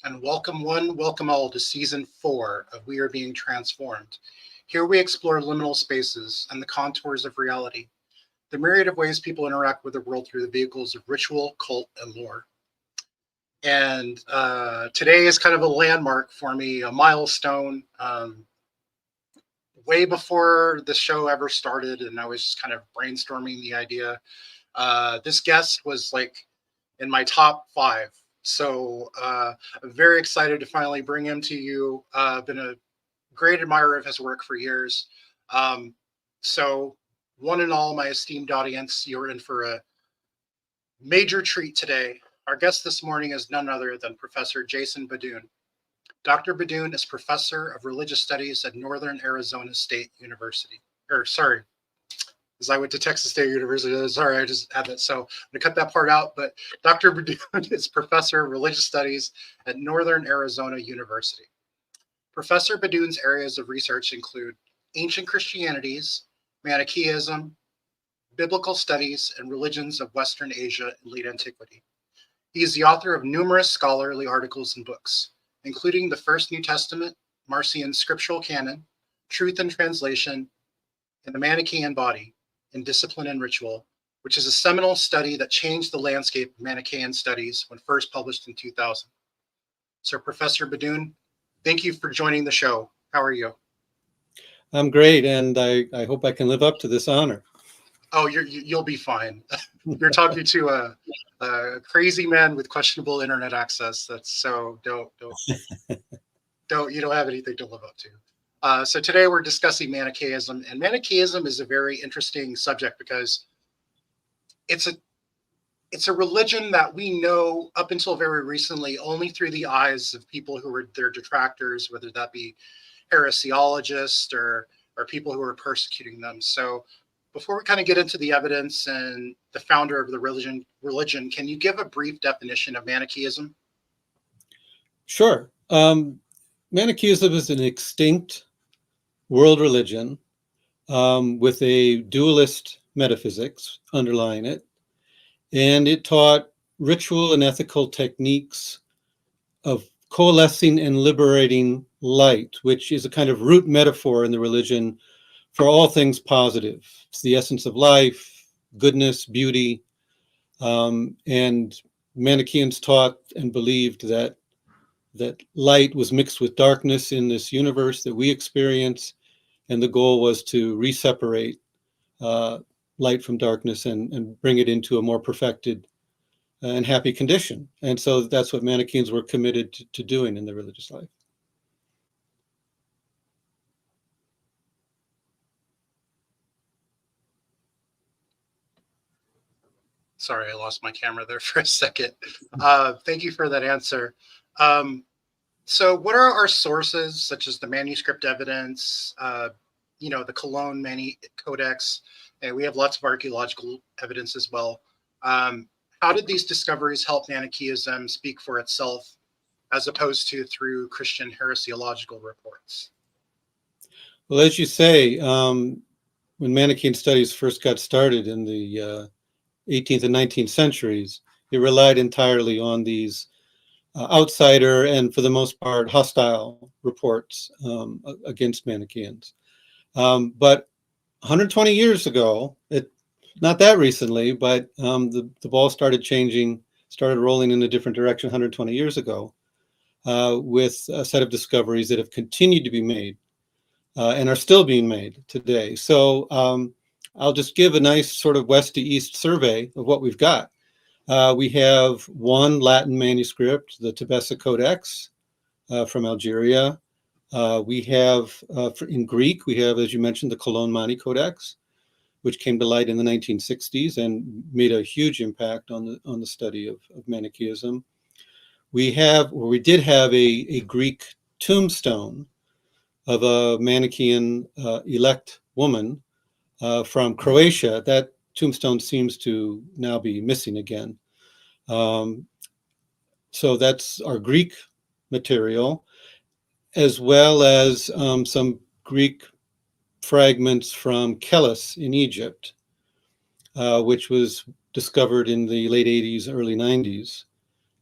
and welcome one, welcome all to Season 4 of We Are Being Transformed. Here we explore liminal spaces and the contours of reality, the myriad of ways people interact with the world through the vehicles of ritual, cult, and lore. And today is kind of a landmark for me, a milestone. Way before the show ever started, and I was just kind of brainstorming the idea. This guest was like in my top 5. So I'm very excited to finally bring him to you. Been a great admirer of his work for years. So one and all, my esteemed audience, you're in for a major treat today. Our guest this morning is none other than Professor Jason BeDuhn. Dr. BeDuhn is Professor of Religious Studies at Northern Arizona State University. As I went to Texas State University. Sorry, I just had that. So I'm going to cut that part out. But Dr. BeDuhn is Professor of Religious Studies at Northern Arizona University. Professor BeDuhn's areas of research include ancient Christianities, Manichaeism, biblical studies, and religions of Western Asia and late antiquity. He is the author of numerous scholarly articles and books, including the First New Testament, Marcion Scriptural Canon, Truth and Translation, and the Manichaean Body in Discipline and Ritual, which is a seminal study that changed the landscape of Manichaean studies when first published in 2000. So Professor BeDuhn, thank you for joining the show. How are you? I'm great, and I hope I can live up to this honor. Oh, you'll be fine. You're talking to a crazy man with questionable internet access. That's so don't you don't have anything to live up to. So today we're discussing Manichaeism, and Manichaeism is a very interesting subject because it's a religion that we know up until very recently only through the eyes of people who were their detractors, whether that be heresiologists or people who are persecuting them. So before we kind of get into the evidence and the founder of the religion, can you give a brief definition of Manichaeism? Sure. Manichaeism is an extinct world religion with a dualist metaphysics underlying it. And it taught ritual and ethical techniques of coalescing and liberating light, which is a kind of root metaphor in the religion for all things positive. It's the essence of life, goodness, beauty. And Manichaeans taught and believed that light was mixed with darkness in this universe that we experience. And the goal was to re-separate light from darkness and bring it into a more perfected and happy condition. And so that's what Manichaeans were committed to doing in their religious life. Sorry, I lost my camera there for a second. Thank you for that answer. So what are our sources, such as the manuscript evidence, the Cologne Codex, and we have lots of archaeological evidence as well. How did these discoveries help Manichaeism speak for itself as opposed to through Christian heresiological reports? Well, as you say, when Manichaean studies first got started in the 18th and 19th centuries, it relied entirely on these outsider and, for the most part, hostile reports against Manichaeans. But 120 years ago, not that recently, but the ball started changing, started rolling in a different direction 120 years ago with a set of discoveries that have continued to be made and are still being made today. So I'll just give a nice sort of west to east survey of what we've got. We have one Latin manuscript, the Epiphanes Codex from Algeria. We have, in Greek, we have, as you mentioned, the Cologne Codex, which came to light in the 1960s and made a huge impact on the study of Manichaeism. We did have a Greek tombstone of a Manichaean elect woman from Croatia. That tombstone seems to now be missing again. So that's our Greek material, as well as some Greek fragments from Kelis in Egypt, which was discovered in the late 80s, early 90s.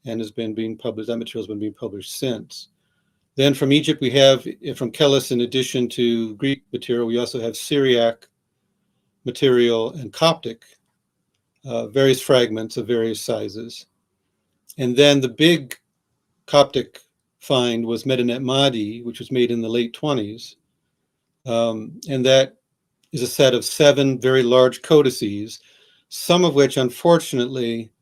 and has been being published. That material has been being published since. Then from Egypt, we have, from Kellis, in addition to Greek material, we also have Syriac material and Coptic, various fragments of various sizes. And then the big Coptic find was Medinet Mahdi, which was made in the late 20s. And that is a set of 7 very large codices, some of which, unfortunately,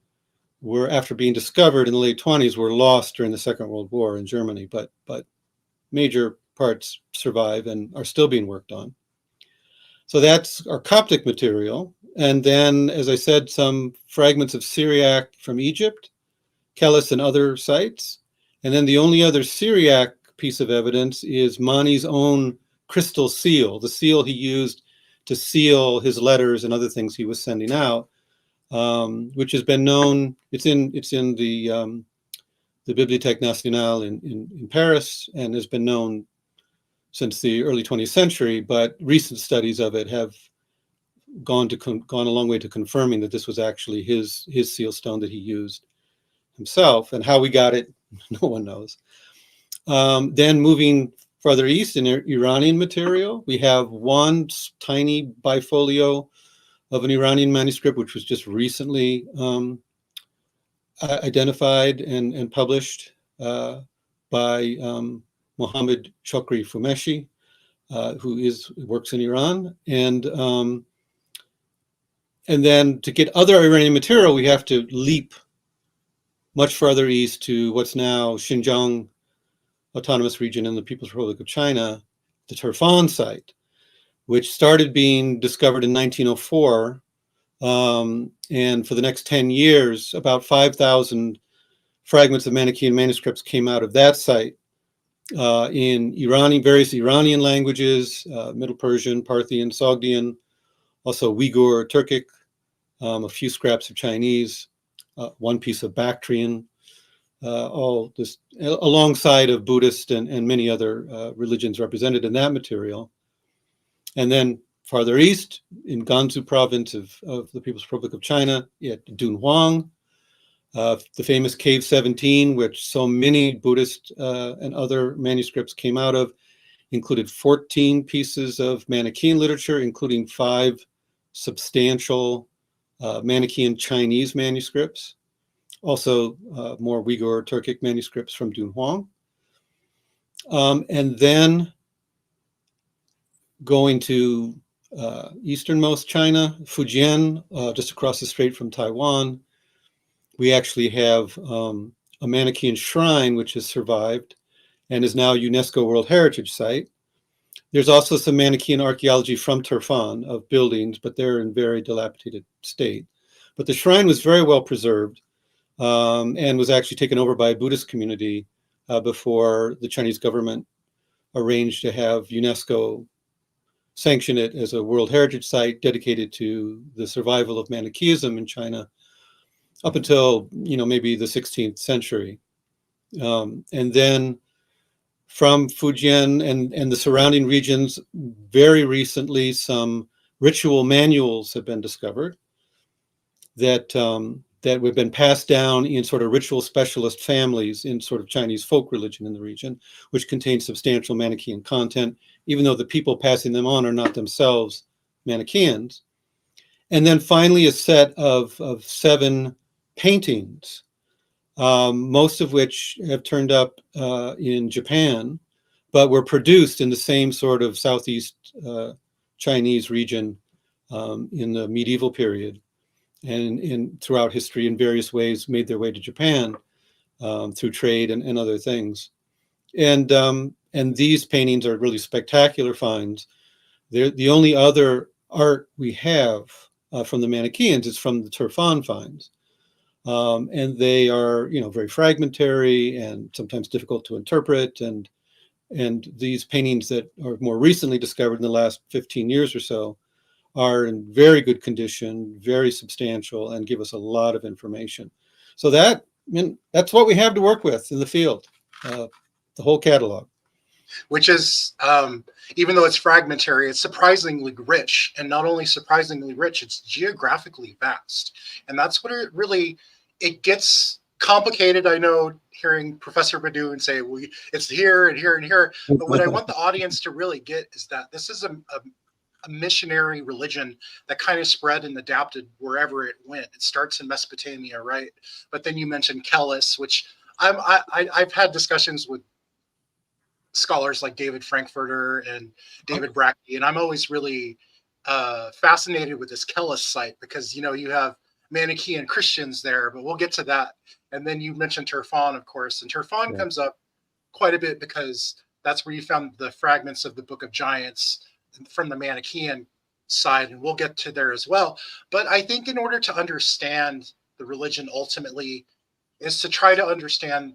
were, after being discovered in the late 20s, were lost during the Second World War in Germany, but major parts survive and are still being worked on. So that's our Coptic material. And then, as I said, some fragments of Syriac from Egypt, Kellis and other sites. And then the only other Syriac piece of evidence is Mani's own crystal seal, the seal he used to seal his letters and other things he was sending out, which has been known. It's in the Bibliothèque Nationale in Paris, and has been known since the early 20th century. But recent studies of it have gone a long way to confirming that this was actually his seal stone that he used himself. And how we got it, no one knows. Then moving further east in Iranian material, we have one tiny bifolio of an Iranian manuscript, which was just recently identified and published by Mohammad Chokri Fumeshi, who works in Iran. And then to get other Iranian material, we have to leap much farther east to what's now Xinjiang Autonomous Region in the People's Republic of China, the Turfan site, which started being discovered in 1904. And for the next 10 years, about 5,000 fragments of Manichaean manuscripts came out of that site in various Iranian languages, Middle Persian, Parthian, Sogdian, also Uyghur, Turkic, a few scraps of Chinese, one piece of Bactrian, all this alongside of Buddhist and many other religions represented in that material. And then farther east, in Gansu province of the People's Republic of China, at Dunhuang, the famous Cave 17, which so many Buddhist and other manuscripts came out of, included 14 pieces of Manichaean literature, including 5 substantial Manichaean Chinese manuscripts, also more Uyghur Turkic manuscripts from Dunhuang. And then going to easternmost China, Fujian, just across the strait from Taiwan, we actually have a Manichaean shrine which has survived and is now a UNESCO World Heritage Site. There's also some Manichaean archaeology from Turfan of buildings, but they're in very dilapidated state. But the shrine was very well preserved and was actually taken over by a Buddhist community before the Chinese government arranged to have UNESCO sanction it as a World Heritage Site dedicated to the survival of Manichaeism in China up until, maybe the 16th century. And then from Fujian and the surrounding regions, very recently, some ritual manuals have been discovered that have been passed down in sort of ritual specialist families in sort of Chinese folk religion in the region, which contain substantial Manichaean content, even though the people passing them on are not themselves Manichaeans. And then finally, a set of 7 paintings, most of which have turned up in Japan, but were produced in the same sort of Southeast Chinese region in the medieval period, and throughout history in various ways made their way to Japan through trade and other things. And these paintings are really spectacular finds. They're the only other art we have from the Manichaeans is from the Turfan finds. And they are, very fragmentary and sometimes difficult to interpret. And these paintings that are more recently discovered in the last 15 years or so are in very good condition, very substantial, and give us a lot of information. So that's what we have to work with in the field, the whole catalog. Which is, even though it's fragmentary, it's surprisingly rich. And not only surprisingly rich, it's geographically vast. And that's what it gets complicated, I know, hearing Professor BeDuhn say, well, it's here and here and here. But what I want the audience to really get is that this is a missionary religion that kind of spread and adapted wherever it went. It starts in Mesopotamia, right? But then you mentioned Kellis, which I've had discussions with scholars like David Frankfurter and David Brackey, and I'm always really fascinated with this Kellis site because, you know, you have Manichaean Christians there, but we'll get to that. And then you mentioned Turfan, of course, and Turfan comes up quite a bit because that's where you found the fragments of the Book of Giants from the Manichaean side, and we'll get to there as well. But I think in order to understand the religion ultimately is to try to understand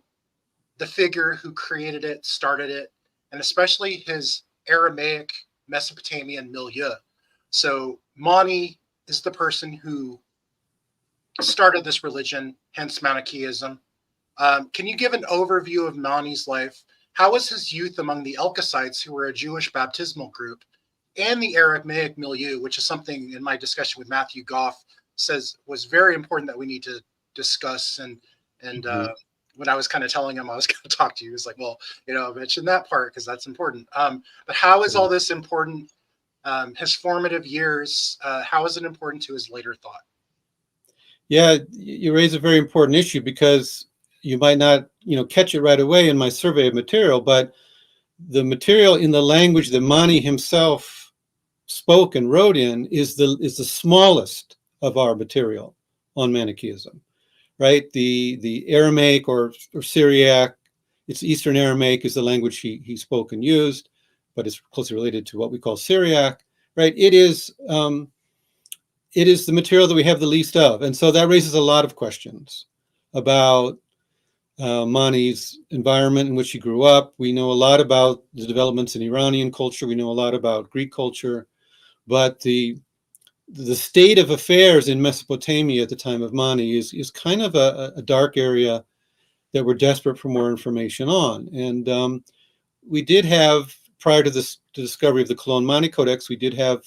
the figure who created it, started it, and especially his Aramaic Mesopotamian milieu. So Mani is the person who started this religion, hence Manichaeism. Can you give an overview of Mani's life? How was his youth among the Elkosites, who were a Jewish baptismal group, and the Aramaic milieu, which is something in my discussion with Matthew Goff says was very important that we need to discuss. And when I was kind of telling him I was going to talk to you, he was like, well, you know, mention that part because that's important. But how is all this important? His formative years, how is it important to his later thought? Yeah, you raise a very important issue because you might not, you know, catch it right away in my survey of material, but the material in the language that Mani himself spoke and wrote in is the smallest of our material on Manichaeism, right? The Aramaic or Syriac, it's Eastern Aramaic is the language he spoke and used, but it's closely related to what we call Syriac, right? It is the material that we have the least of. And so that raises a lot of questions about Mani's environment in which he grew up. We know a lot about the developments in Iranian culture. We know a lot about Greek culture, but the state of affairs in Mesopotamia at the time of Mani is kind of a dark area that we're desperate for more information on. And we did have, prior to the discovery of the Cologne Mani Codex, we did have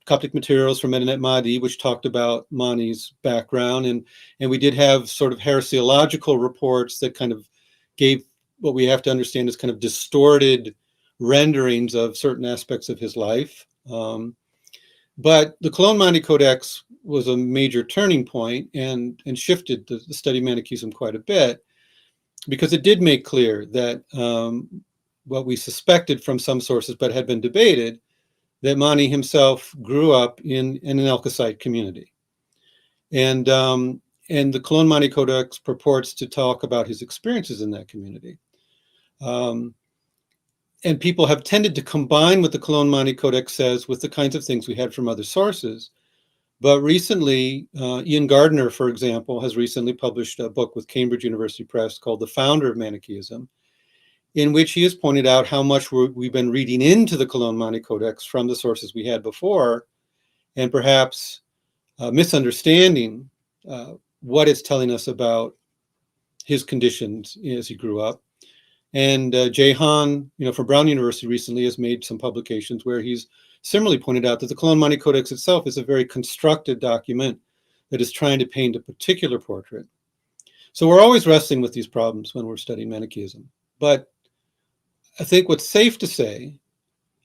Coptic materials from Medinet Mahdi, which talked about Mani's background, and we did have sort of heresiological reports that kind of gave what we have to understand as kind of distorted renderings of certain aspects of his life. But the Cologne Mani Codex was a major turning point and shifted the study of Manichaeism quite a bit, because it did make clear that what we suspected from some sources but had been debated, that Mani himself grew up in an Elkosite community. And the Cologne Mani Codex purports to talk about his experiences in that community. And people have tended to combine what the Cologne Mani Codex says with the kinds of things we had from other sources. But recently, Ian Gardner, for example, has recently published a book with Cambridge University Press called The Founder of Manichaeism, in which he has pointed out how much we've been reading into the Cologne Mani Codex from the sources we had before, and perhaps misunderstanding what it's telling us about his conditions as he grew up. And Jay Hahn, from Brown University recently has made some publications where he's similarly pointed out that the Cologne Mani Codex itself is a very constructed document that is trying to paint a particular portrait. So we're always wrestling with these problems when we're studying Manichaeism. But I think what's safe to say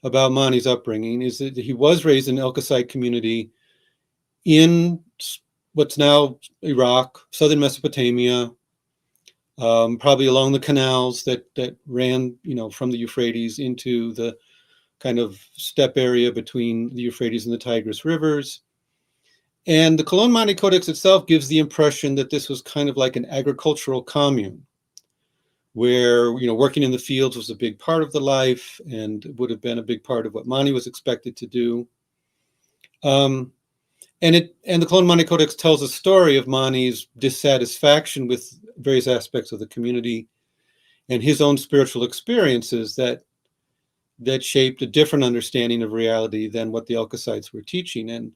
about Mani's upbringing is that he was raised in an Elkosite community in what's now Iraq, southern Mesopotamia, probably along the canals that ran, from the Euphrates into the kind of steppe area between the Euphrates and the Tigris rivers. And the Cologne Mani Codex itself gives the impression that this was kind of like an agricultural commune, where working in the fields was a big part of the life and would have been a big part of what Mani was expected to do. And the Cologne Mani Codex tells a story of Mani's dissatisfaction with various aspects of the community and his own spiritual experiences that shaped a different understanding of reality than what the Elkosites were teaching. And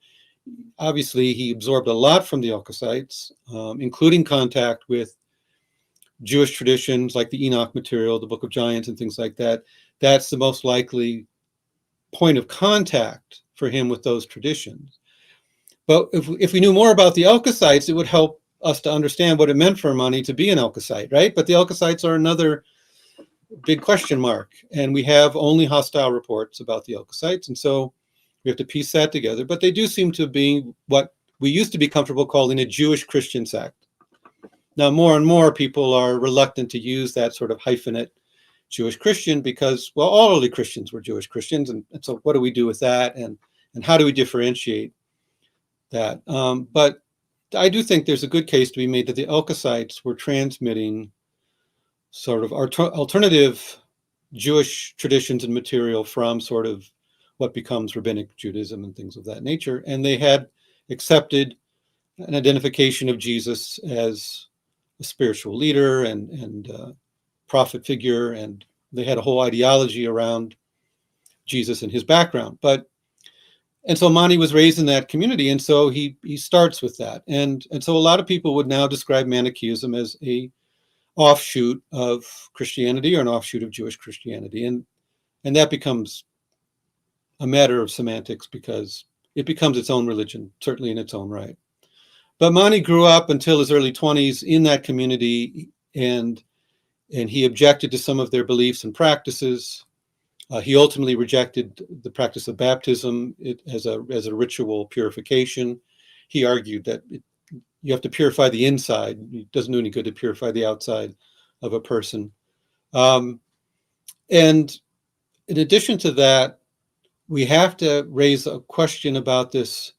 obviously he absorbed a lot from the Elkosites, including contact with Jewish traditions like the Enoch material, the Book of Giants, and things like that. That's the most likely point of contact for him with those traditions. But if we knew more about the Elkosites, it would help us to understand what it meant for Mani to be an Elkosite, right? But the Elkosites are another big question mark, and we have only hostile reports about the Elkosites, and so we have to piece that together. But they do seem to be what we used to be comfortable calling a Jewish-Christian sect. Now, more and more people are reluctant to use that sort of hyphenate Jewish-Christian because, well, all early Christians were Jewish Christians, and so what do we do with that, and how do we differentiate that? But I do think there's a good case to be made that the Elkosites were transmitting sort of alternative Jewish traditions and material from sort of what becomes rabbinic Judaism and things of that nature, and they had accepted an identification of Jesus as a spiritual leader and prophet figure, and they had a whole ideology around Jesus and his background. And so Mani was raised in that community, and so he starts with that. And so a lot of people would now describe Manichaeism as a offshoot of Christianity or an offshoot of Jewish Christianity. And that becomes a matter of semantics because it becomes its own religion, certainly in its own right. But Mani grew up until his early 20s in that community, and he objected to some of their beliefs and practices. He ultimately rejected the practice of baptism as a ritual purification. He argued that you have to purify the inside. It doesn't do any good to purify the outside of a person. And in addition to that, we have to raise a question about this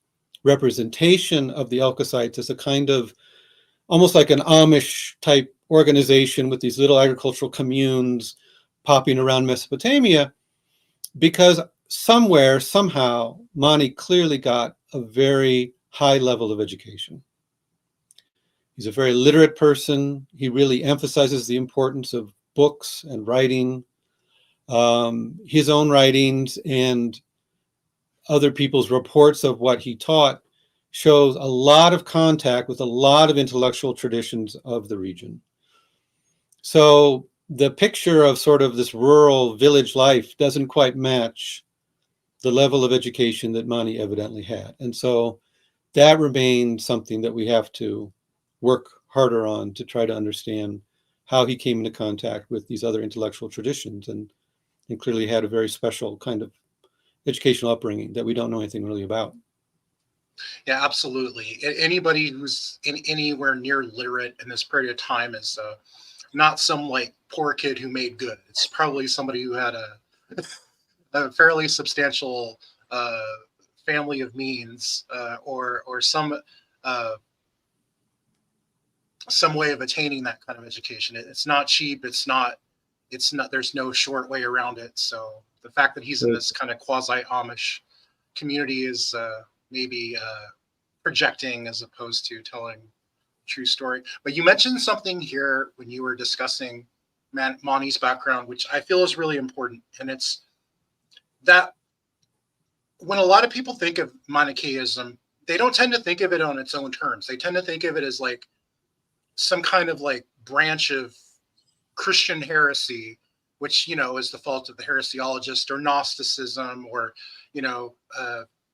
representation of the Elkosites as a kind of almost like an Amish type organization with these little agricultural communes popping around Mesopotamia, because somewhere, somehow, Mani clearly got a very high level of education. He's a very literate person. He really emphasizes the importance of books and writing. His own writings and other people's reports of what he taught shows a lot of contact with a lot of intellectual traditions of the region. So the picture of sort of this rural village life doesn't quite match the level of education that Mani evidently had. And so that remains something that we have to work harder on to try to understand how he came into contact with these other intellectual traditions, and clearly had a very special kind of educational upbringing that we don't know anything really about. Yeah, absolutely. Anybody who's anywhere near literate in this period of time is not some like poor kid who made good. It's probably somebody who had a fairly substantial family of means, or some way of attaining that kind of education. It's not cheap. It's not. There's no short way around it. So the fact that he's in this kind of quasi Amish community is maybe projecting as opposed to telling a true story. But you mentioned something here when you were discussing Mani's background, which I feel is really important, and it's that when a lot of people think of Manichaeism, they don't tend to think of it on its own terms. They tend to think of it as like some kind of like branch of Christian heresy, which, is the fault of the heresiologist, or Gnosticism, or,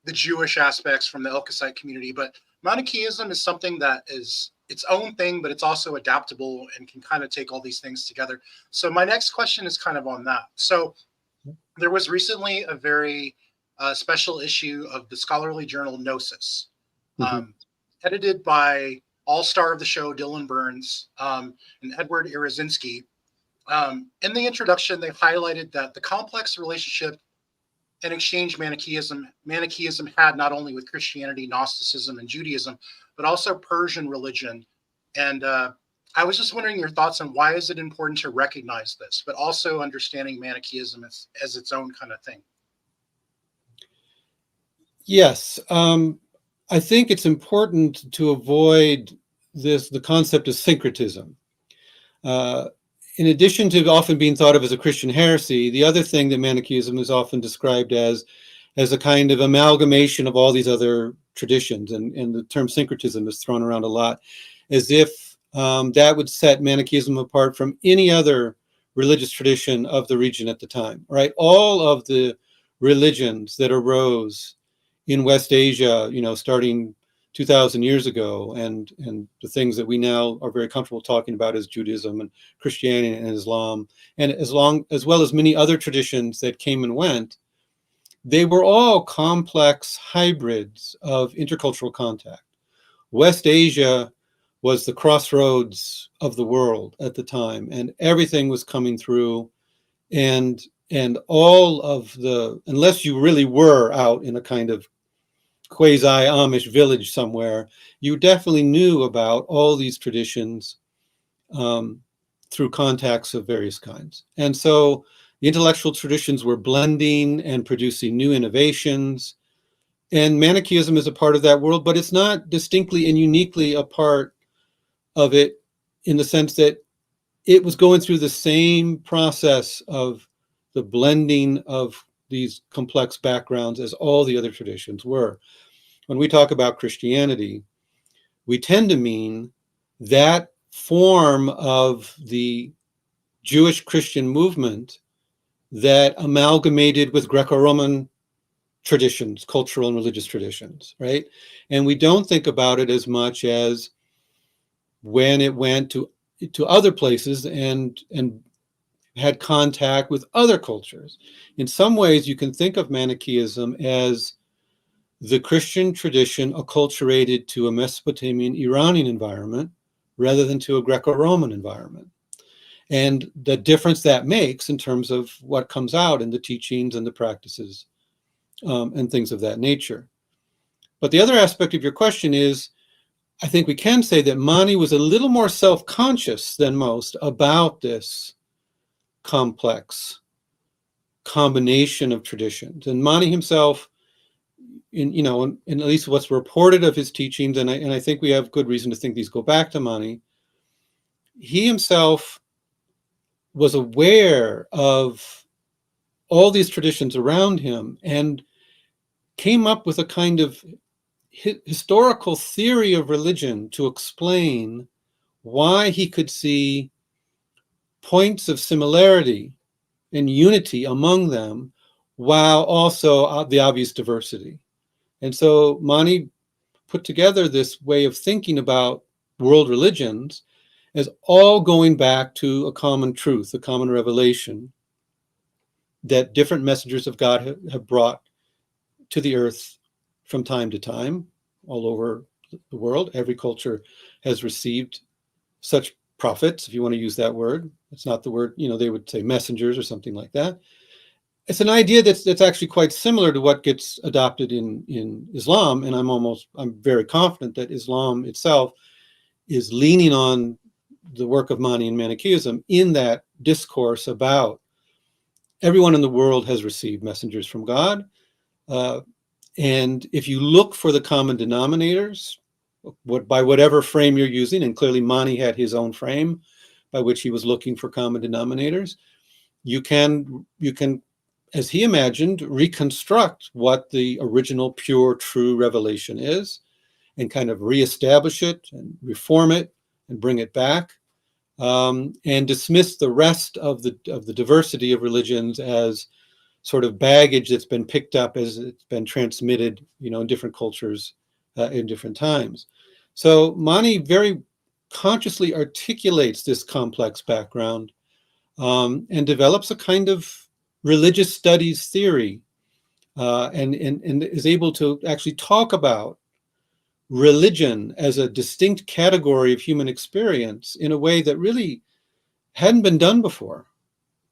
the Jewish aspects from the Elkosite community. But Manichaeism is something that is its own thing, but it's also adaptable and can kind of take all these things together. So my next question is kind of on that. So there was recently a very special issue of the scholarly journal Gnosis, edited by all-star of the show, Dylan Burns, and Edward Irazinski. In the introduction, they highlighted that the complex relationship and exchange Manichaeism had not only with Christianity, Gnosticism, and Judaism, but also Persian religion. And I was just wondering your thoughts on why is it important to recognize this, but also understanding Manichaeism as its own kind of thing. Yes, I think it's important to avoid the concept of syncretism. In addition to often being thought of as a Christian heresy, the other thing that Manichaeism is often described as a kind of amalgamation of all these other traditions, and the term syncretism is thrown around a lot, as if that would set Manichaeism apart from any other religious tradition of the region at the time, right? All of the religions that arose in West Asia, starting 2,000 years ago, and the things that we now are very comfortable talking about as Judaism and Christianity and Islam, and as well as many other traditions that came and went, they were all complex hybrids of intercultural contact. West Asia was the crossroads of the world at the time, and everything was coming through, and all of the, unless you really were out in a kind of quasi-Amish village somewhere, you definitely knew about all these traditions through contacts of various kinds. And so the intellectual traditions were blending and producing new innovations. And Manichaeism is a part of that world, but it's not distinctly and uniquely a part of it in the sense that it was going through the same process of the blending of these complex backgrounds as all the other traditions were. When we talk about Christianity, we tend to mean that form of the Jewish Christian movement that amalgamated with Greco-Roman traditions, cultural and religious traditions, right? And we don't think about it as much as when it went to other places and had contact with other cultures. In some ways, you can think of Manichaeism as the Christian tradition acculturated to a Mesopotamian Iranian environment rather than to a Greco-Roman environment. And the difference that makes in terms of what comes out in the teachings and the practices and things of that nature. But the other aspect of your question is, I think we can say that Mani was a little more self-conscious than most about this complex combination of traditions. And Mani himself, in at least what's reported of his teachings, and I think we have good reason to think these go back to Mani, he himself was aware of all these traditions around him and came up with a kind of historical theory of religion to explain why he could see points of similarity and unity among them, while also the obvious diversity. And so Mani put together this way of thinking about world religions as all going back to a common truth, a common revelation that different messengers of God have brought to the earth from time to time, all over the world. Every culture has received such prophets, if you want to use that word. It's not the word, they would say messengers or something like that. It's an idea that's actually quite similar to what gets adopted in Islam, and I'm very confident that Islam itself is leaning on the work of Mani and Manichaeism in that discourse about everyone in the world has received messengers from God. And if you look for the common denominators, by whatever frame you're using, and clearly Mani had his own frame by which he was looking for common denominators, you can, as he imagined, reconstruct what the original pure, true revelation is and kind of reestablish it and reform it and bring it back, and dismiss the rest of the diversity of religions as sort of baggage that's been picked up as it's been transmitted, in different cultures in different times. So Mani very consciously articulates this complex background and develops a kind of religious studies theory and is able to actually talk about religion as a distinct category of human experience in a way that really hadn't been done before.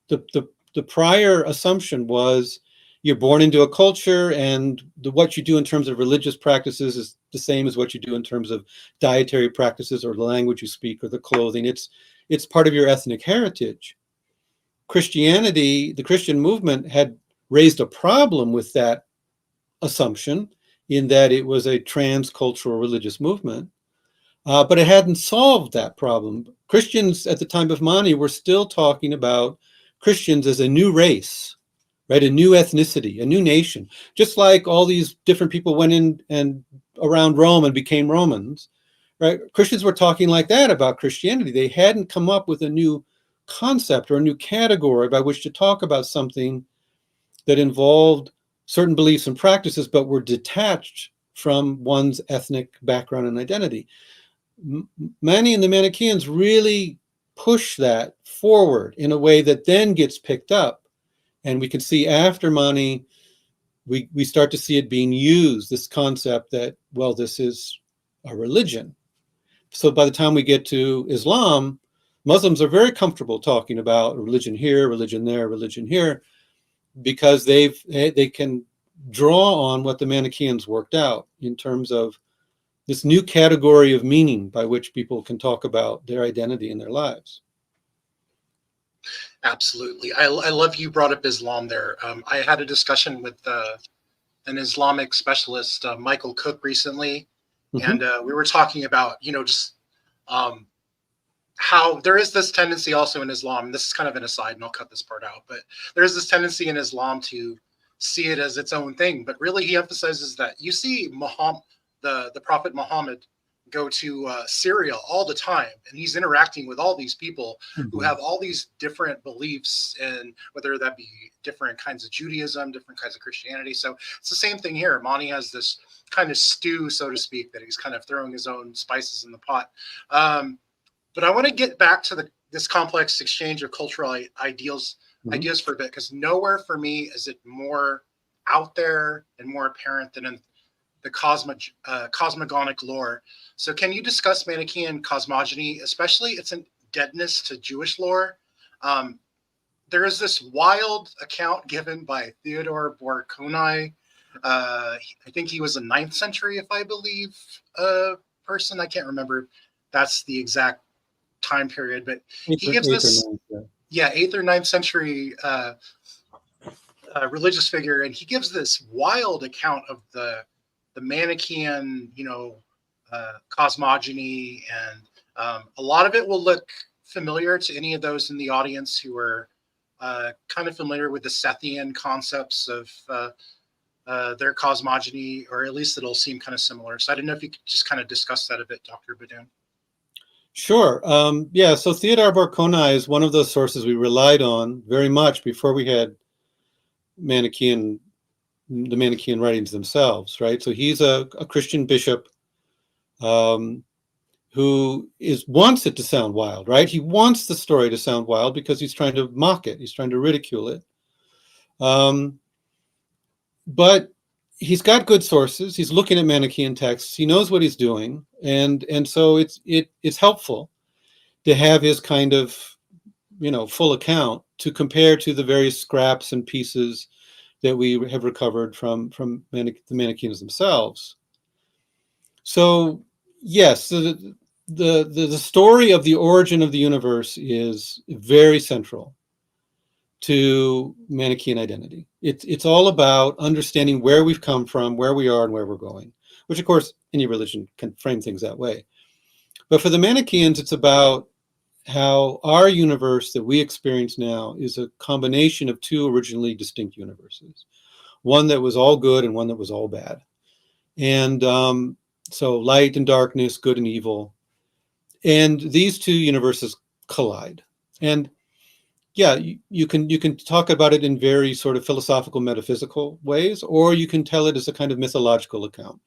The prior assumption was you're born into a culture, and what you do in terms of religious practices is the same as what you do in terms of dietary practices or the language you speak or the clothing. It's part of your ethnic heritage. Christianity, the Christian movement, had raised a problem with that assumption in that it was a transcultural religious movement, but it hadn't solved that problem. Christians at the time of Mani were still talking about Christians as a new race, right? A new ethnicity, a new nation. Just like all these different people went in and around Rome and became Romans, right? Christians were talking like that about Christianity. They hadn't come up with a new concept or a new category by which to talk about something that involved certain beliefs and practices, but were detached from one's ethnic background and identity. Mani and the Manichaeans really push that forward in a way that then gets picked up. And we can see after Mani, we start to see it being used, this concept that, well, this is a religion. So by the time we get to Islam, Muslims are very comfortable talking about religion here, religion there, religion here, because they can draw on what the Manichaeans worked out in terms of this new category of meaning by which people can talk about their identity in their lives. Absolutely. I love you brought up Islam there. I had a discussion with an Islamic specialist, Michael Cook, recently. And we were talking about, just how there is this tendency also in Islam, and this is kind of an aside, and I'll cut this part out, but there is this tendency in Islam to see it as its own thing. But really, he emphasizes that you see Muhammad, the Prophet Muhammad, go to Syria all the time, and he's interacting with all these people who have all these different beliefs, and whether that be different kinds of Judaism, different kinds of Christianity. So it's the same thing here. Mani has this kind of stew, so to speak, that he's kind of throwing his own spices in the pot. But I want to get back to this complex exchange of cultural ideas for a bit, because nowhere for me is it more out there and more apparent than in the cosmogonic lore. So can you discuss Manichaean cosmogony, especially its indebtedness to Jewish lore? There is this wild account given by Theodore Borconai. I think he was a 9th century, if I believe, person. I can't remember if that's the exact time period, but he gives this 8th or 9th century religious figure, and he gives this wild account of the Manichaean, cosmogony, and a lot of it will look familiar to any of those in the audience who are kind of familiar with the Sethian concepts of their cosmogony, or at least it'll seem kind of similar. So I don't know if you could just kind of discuss that a bit, Dr. BeDuhn. Sure. So Theodore Borconai is one of those sources we relied on very much before we had the Manichaean writings themselves, right? So he's a Christian bishop who wants it to sound wild, right? He wants the story to sound wild because he's trying to mock it. He's trying to ridicule it. But he's got good sources. He's looking at Manichaean texts. He knows what he's doing. And so it's helpful to have his kind of, full account to compare to the various scraps and pieces that we have recovered from the Manichaeans themselves. So yes, the story of the origin of the universe is very central to Manichaean identity. It's all about understanding where we've come from, where we are, and where we're going, which of course any religion can frame things that way. But for the Manichaeans, it's about how our universe that we experience now is a combination of two originally distinct universes, one that was all good and one that was all bad. And so light and darkness, good and evil. And these two universes collide. And yeah, you can talk about it in very sort of philosophical, metaphysical ways, or you can tell it as a kind of mythological account.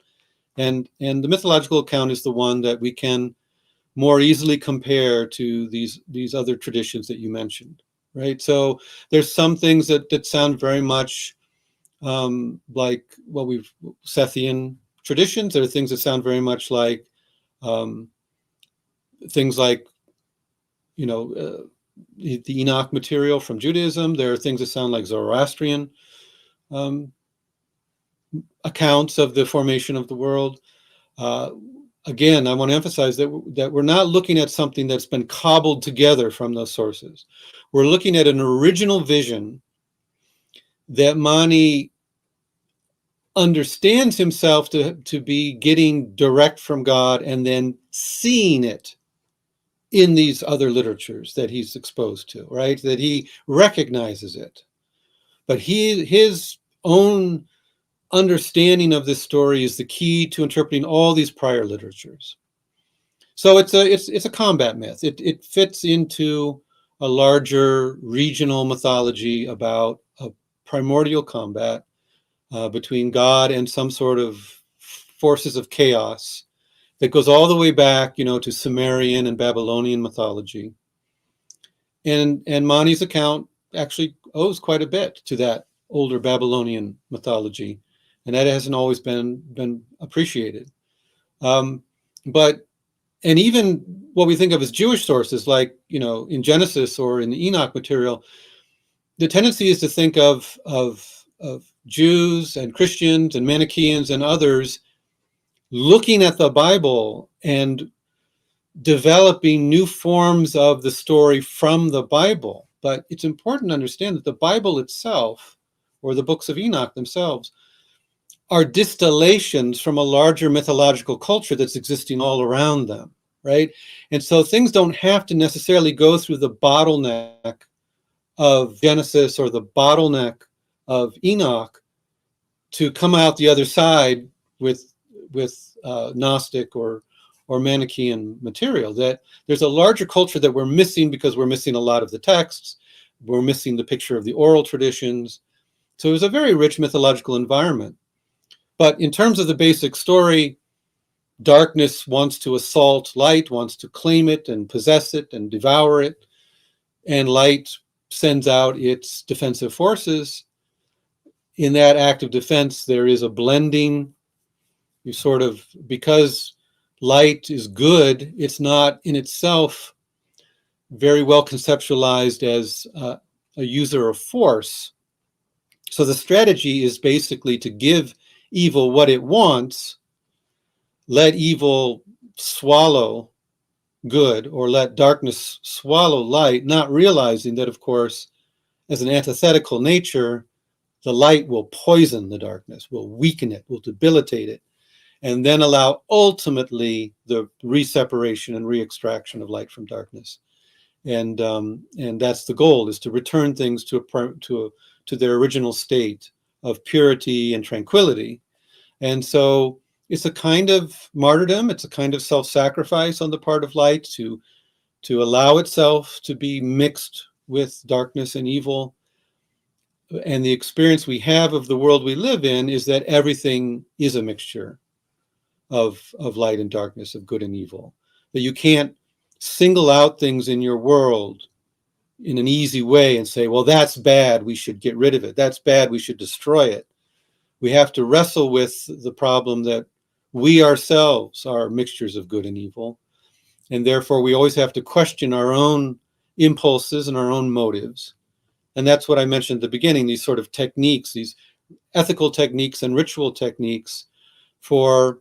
And the mythological account is the one that we can more easily compare to these other traditions that you mentioned, right? So there's some things that sound very much like Sethian traditions. There are things that sound very much like things like, the Enoch material from Judaism. There are things that sound like Zoroastrian accounts of the formation of the world. Again, I want to emphasize that we're not looking at something that's been cobbled together from those sources. We're looking at an original vision that Mani understands himself to be getting direct from God and then seeing it in these other literatures that he's exposed to, right? That he recognizes it. But his own understanding of this story is the key to interpreting all these prior literatures. So it's a combat myth. It fits into a larger regional mythology about a primordial combat between God and some sort of forces of chaos that goes all the way back, to Sumerian and Babylonian mythology. And Mani's account actually owes quite a bit to that older Babylonian mythology, and that hasn't always been appreciated. And even what we think of as Jewish sources, like in Genesis or in the Enoch material, the tendency is to think of Jews and Christians and Manichaeans and others looking at the Bible and developing new forms of the story from the Bible. But it's important to understand that the Bible itself, or the books of Enoch themselves, are distillations from a larger mythological culture that's existing all around them, right? And so things don't have to necessarily go through the bottleneck of Genesis or the bottleneck of Enoch to come out the other side with Gnostic or Manichaean material. That there's a larger culture that we're missing because we're missing a lot of the texts, we're missing the picture of the oral traditions. So it was a very rich mythological environment. But in terms of the basic story, darkness wants to assault light, wants to claim it and possess it and devour it, and light sends out its defensive forces. In that act of defense, there is a blending. Because light is good, it's not in itself very well conceptualized as a user of force. So the strategy is basically to give evil what it wants, let evil swallow good, or let darkness swallow light, not realizing that, of course, as an antithetical nature, the light will poison the darkness, will weaken it, will debilitate it, and then allow ultimately the re-separation and re-extraction of light from darkness. And that's the goal, is to return things to their original state of purity and tranquility. And so it's a kind of martyrdom, it's a kind of self-sacrifice on the part of light to allow itself to be mixed with darkness and evil. And the experience we have of the world we live in is that everything is a mixture of light and darkness, of good and evil. That you can't single out things in your world in an easy way and say, well, that's bad, we should get rid of it. That's bad, we should destroy it. We have to wrestle with the problem that we ourselves are mixtures of good and evil. And therefore, we always have to question our own impulses and our own motives. And that's what I mentioned at the beginning, these sort of techniques, these ethical techniques and ritual techniques for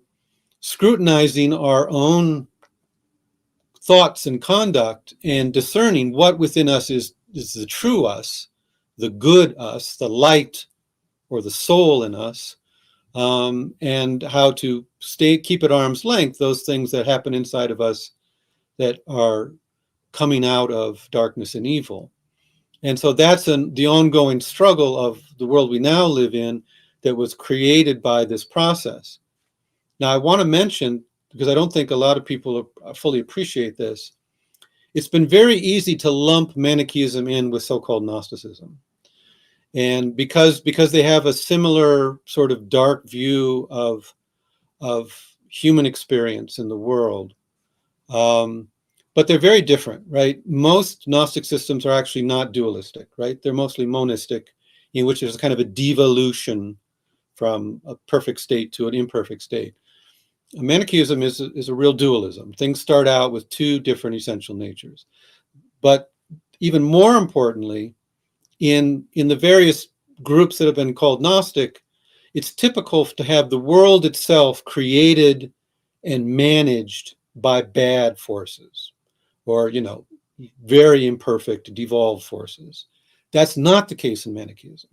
scrutinizing our own thoughts and conduct and discerning what within us is the true us, the good us, the light or the soul in us, and how to keep at arm's length those things that happen inside of us that are coming out of darkness and evil. And so that's the ongoing struggle of the world we now live in that was created by this process. Now, I want to mention, because I don't think a lot of people fully appreciate this, it's been very easy to lump Manichaeism in with so-called Gnosticism. And because they have a similar sort of dark view of human experience in the world, but they're very different, right? Most Gnostic systems are actually not dualistic, right? They're mostly monistic, in which there's kind of a devolution from a perfect state to an imperfect state. Manichaeism is a real dualism. Things start out with two different essential natures. But even more importantly, in the various groups that have been called Gnostic, it's typical to have the world itself created and managed by bad forces, or, very imperfect, devolved forces. That's not the case in Manichaeism,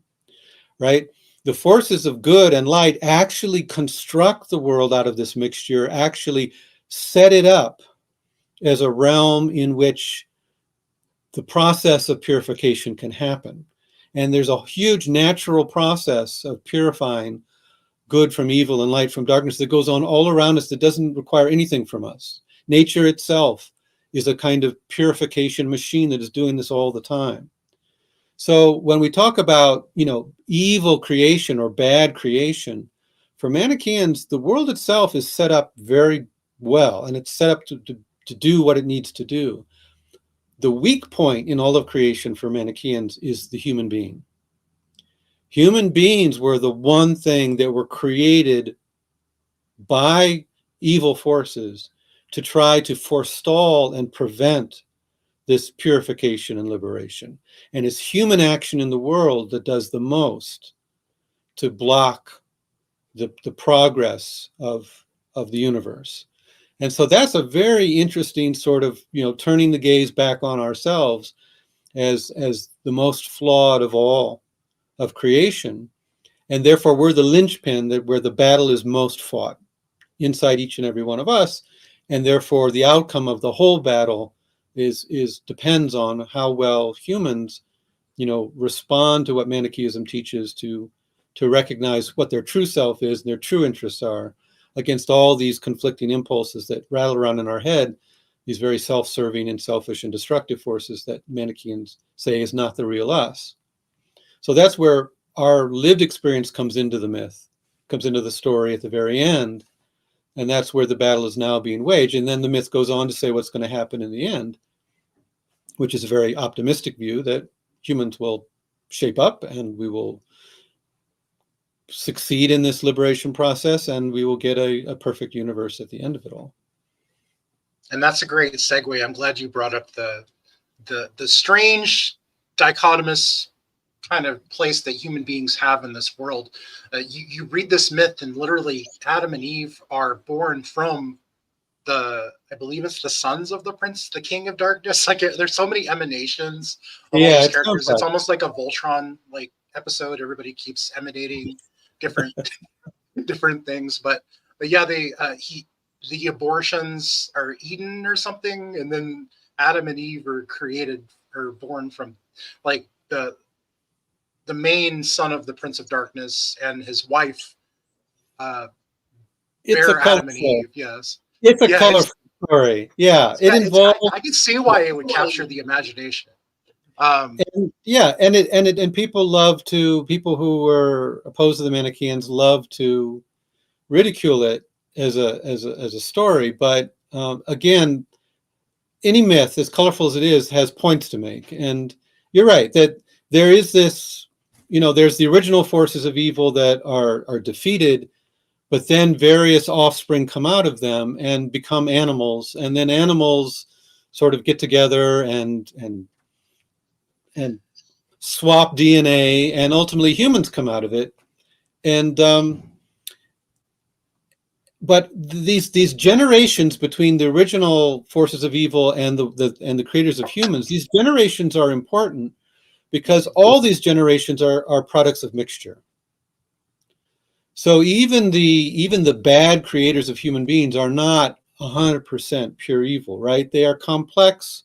right? The forces of good and light actually construct the world out of this mixture, actually set it up as a realm in which the process of purification can happen. And there's a huge natural process of purifying good from evil and light from darkness that goes on all around us that doesn't require anything from us. Nature itself is a kind of purification machine that is doing this all the time. So when we talk about, evil creation or bad creation, For Manichaeans, the world itself is set up very well, and it's set up to do what it needs to do. The weak point in all of creation for Manichaeans is the human being. Human beings were the one thing that were created by evil forces to try to forestall and prevent this purification and liberation. And it's human action in the world that does the most to block the progress of the universe. And so that's a very interesting sort of, turning the gaze back on ourselves as the most flawed of all of creation. And therefore we're the linchpin where the battle is most fought inside each and every one of us. And therefore the outcome of the whole battle depends on how well humans, respond to what Manichaeism teaches, to recognize what their true self is and their true interests are, against all these conflicting impulses that rattle around in our head, these very self-serving and selfish and destructive forces that Manichaeans say is not the real us. So that's where our lived experience comes into the myth, comes into the story at the very end, and that's where the battle is now being waged. And then the myth goes on to say what's going to happen in the end, which is a very optimistic view that humans will shape up and we will succeed in this liberation process, and we will get a perfect universe at the end of it all. And that's a great segue. I'm glad you brought up the strange dichotomous kind of place that human beings have in this world. You read this myth, and literally Adam and Eve are born from I believe it's the sons of the king of darkness. Like, there's so many emanations of all these characters. It's almost like a Voltron like episode. Everybody keeps emanating different different things, but yeah, the abortions are eaten or something, and then Adam and Eve are born from, like, the main son of the Prince of Darkness and his wife bear Adam and Eve. Yes, it's a colorful story. Yeah, it involves. I can see why it would capture the imagination. And people who were opposed to the Manichaeans love to ridicule it as a story, but again, any myth, as colorful as it is, has points to make. And you're right that there is this, there's the original forces of evil that are defeated, but then various offspring come out of them and become animals, and then animals sort of get together and swap DNA, and ultimately humans come out of it. And but these generations between the original forces of evil and the creators of humans, these generations are important because all these generations are products of mixture. So even the bad creators of human beings are not 100% pure evil, right? They are complex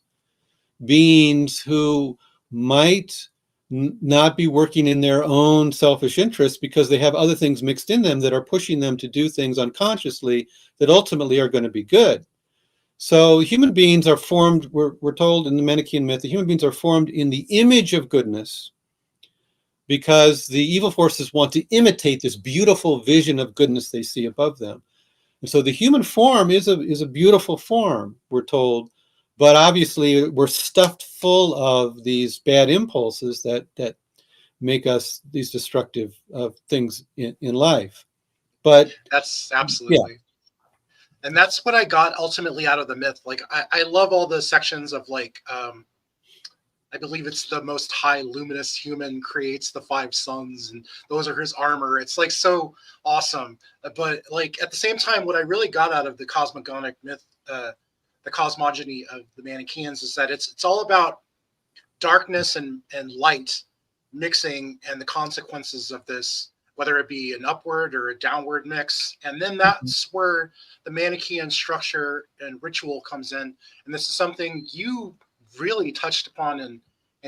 beings who might not be working in their own selfish interests because they have other things mixed in them that are pushing them to do things unconsciously that ultimately are going to be good. So human beings are formed, we're told in the Manichaean myth, that human beings are formed in the image of goodness because the evil forces want to imitate this beautiful vision of goodness they see above them. And so the human form is a beautiful form, we're told, but obviously we're stuffed full of these bad impulses that make us these destructive things in life. But that's absolutely. Yeah. And that's what I got ultimately out of the myth. Like, I love all the sections of, like, I believe it's the most high luminous human creates the 5 suns, and those are his armor. It's like so awesome. But, like, at the same time, what I really got out of the cosmogonic myth, the cosmogony of the Manichaeans, is that it's all about darkness and light mixing and the consequences of this, whether it be an upward or a downward mix. And then that's where the Manichaean structure and ritual comes in. And this is something you really touched upon and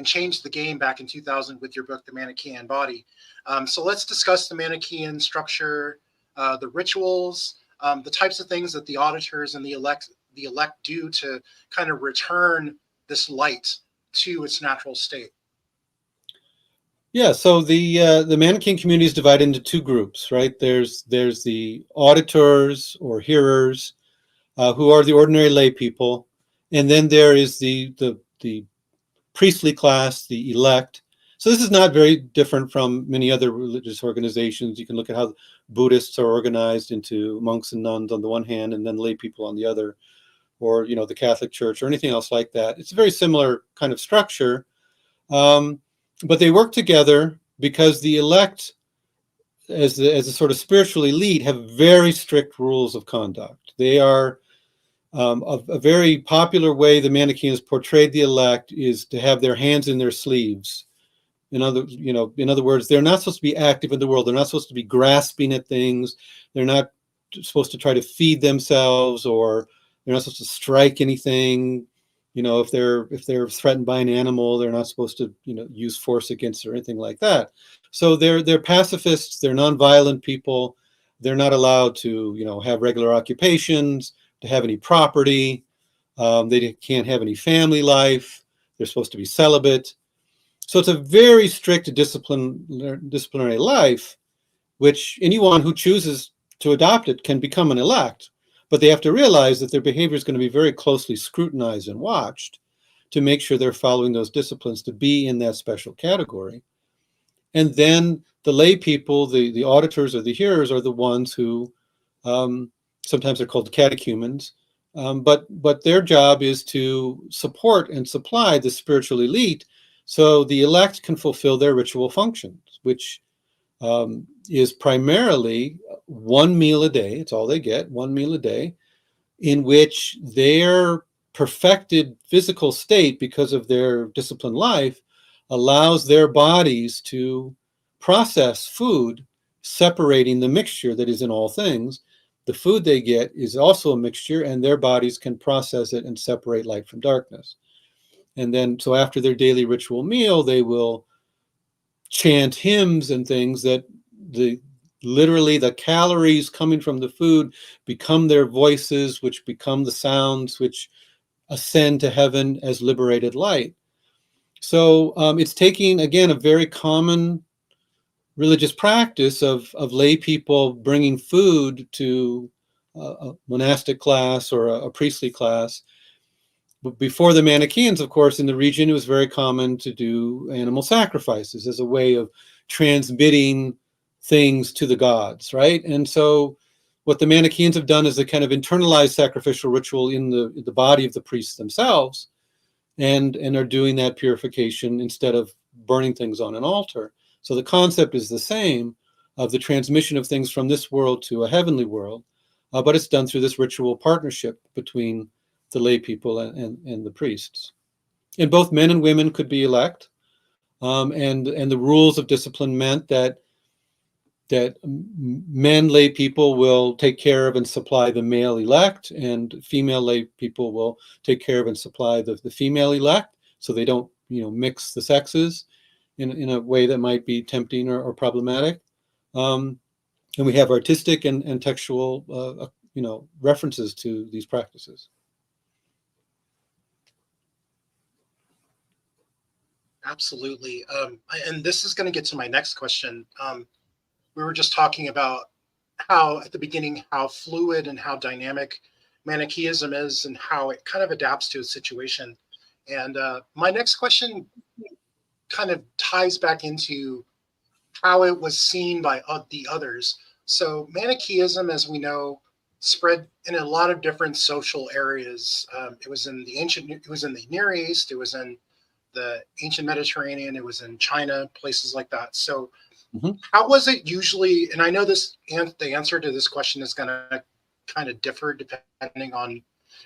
changed the game back in 2000 with your book, The Manichaean Body. So let's discuss the Manichaean structure, the rituals, the types of things that the auditors and the elect do to kind of return this light to its natural state. Yeah, so the Manichaean community is divided into two groups, right? There's the auditors or hearers, who are the ordinary lay people, and then there is the priestly class, the elect. So this is not very different from many other religious organizations. You can look at how Buddhists are organized into monks and nuns on the one hand, and then lay people on the other, or the Catholic Church or anything else like that. It's a very similar kind of structure, but they work together because the elect, as a sort of spiritual elite, have very strict rules of conduct. They are a very popular way the Manichaeans portrayed the elect is to have their hands in their sleeves. In other words, they're not supposed to be active in the world. They're not supposed to be grasping at things. They're not supposed to try to feed themselves, or they're not supposed to strike anything. If they're threatened by an animal, they're not supposed to use force against it or anything like that. So they're pacifists. They're nonviolent people. They're not allowed to have regular occupations, to have any property. They can't have any family life. They're supposed to be celibate. So it's a very strict disciplinary life, which anyone who chooses to adopt it can become an elect. But they have to realize that their behavior is going to be very closely scrutinized and watched to make sure they're following those disciplines to be in that special category. And then the lay people, the auditors or the hearers, are the ones who sometimes they're called catechumens, but their job is to support and supply the spiritual elite so the elect can fulfill their ritual functions, which is primarily one meal a day. It's all they get, one meal a day, in which their perfected physical state, because of their disciplined life, allows their bodies to process food, separating the mixture that is in all things. The food they get is also a mixture, and their bodies can process it and separate light from darkness. And then, so after their daily ritual meal, they will chant hymns and things that literally the calories coming from the food become their voices, which become the sounds which ascend to heaven as liberated light. So it's taking, again, a very common religious practice of lay people bringing food to a monastic class or a priestly class. But before the Manichaeans, of course, in the region, it was very common to do animal sacrifices as a way of transmitting things to the gods, right? And so what the Manichaeans have done is a kind of internalized sacrificial ritual in the body of the priests themselves, and are doing that purification instead of burning things on an altar. So the concept is the same, of the transmission of things from this world to a heavenly world, but it's done through this ritual partnership between the lay people and the priests. And both men and women could be elect, and the rules of discipline meant that men lay people will take care of and supply the male elect, and female lay people will take care of and supply the female elect, so they don't mix the sexes in a way that might be tempting or problematic. And we have artistic and textual references to these practices. Absolutely. And this is going to get to my next question. We were just talking about how, at the beginning, how fluid and how dynamic Manichaeism is and how it kind of adapts to a situation. And my next question kind of ties back into how it was seen by the others. So Manichaeism, as we know, spread in a lot of different social areas. It was in the Near East, it was in the ancient Mediterranean, it was in China, places like that. So how was it usually, and I know the answer to this question is going to kind of differ depending on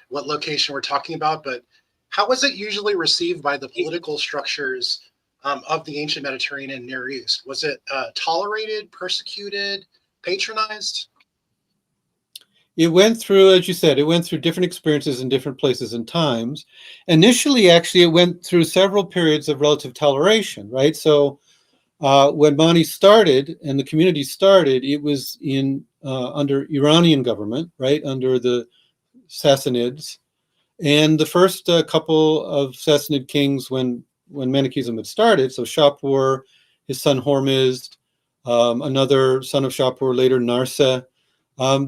what location we're talking about, but how was it usually received by the political structures of the ancient Mediterranean and Near East? Was it tolerated, persecuted, patronized? It went through, as you said, it went through different experiences in different places and times. Initially, actually, it went through several periods of relative toleration, right? So when Mani started and the community started, it was under Iranian government, right, under the Sassanids. And the first couple of Sassanid kings, when Manichaeism had started, so Shapur his son Hormizd, another son of Shapur, later Narsa.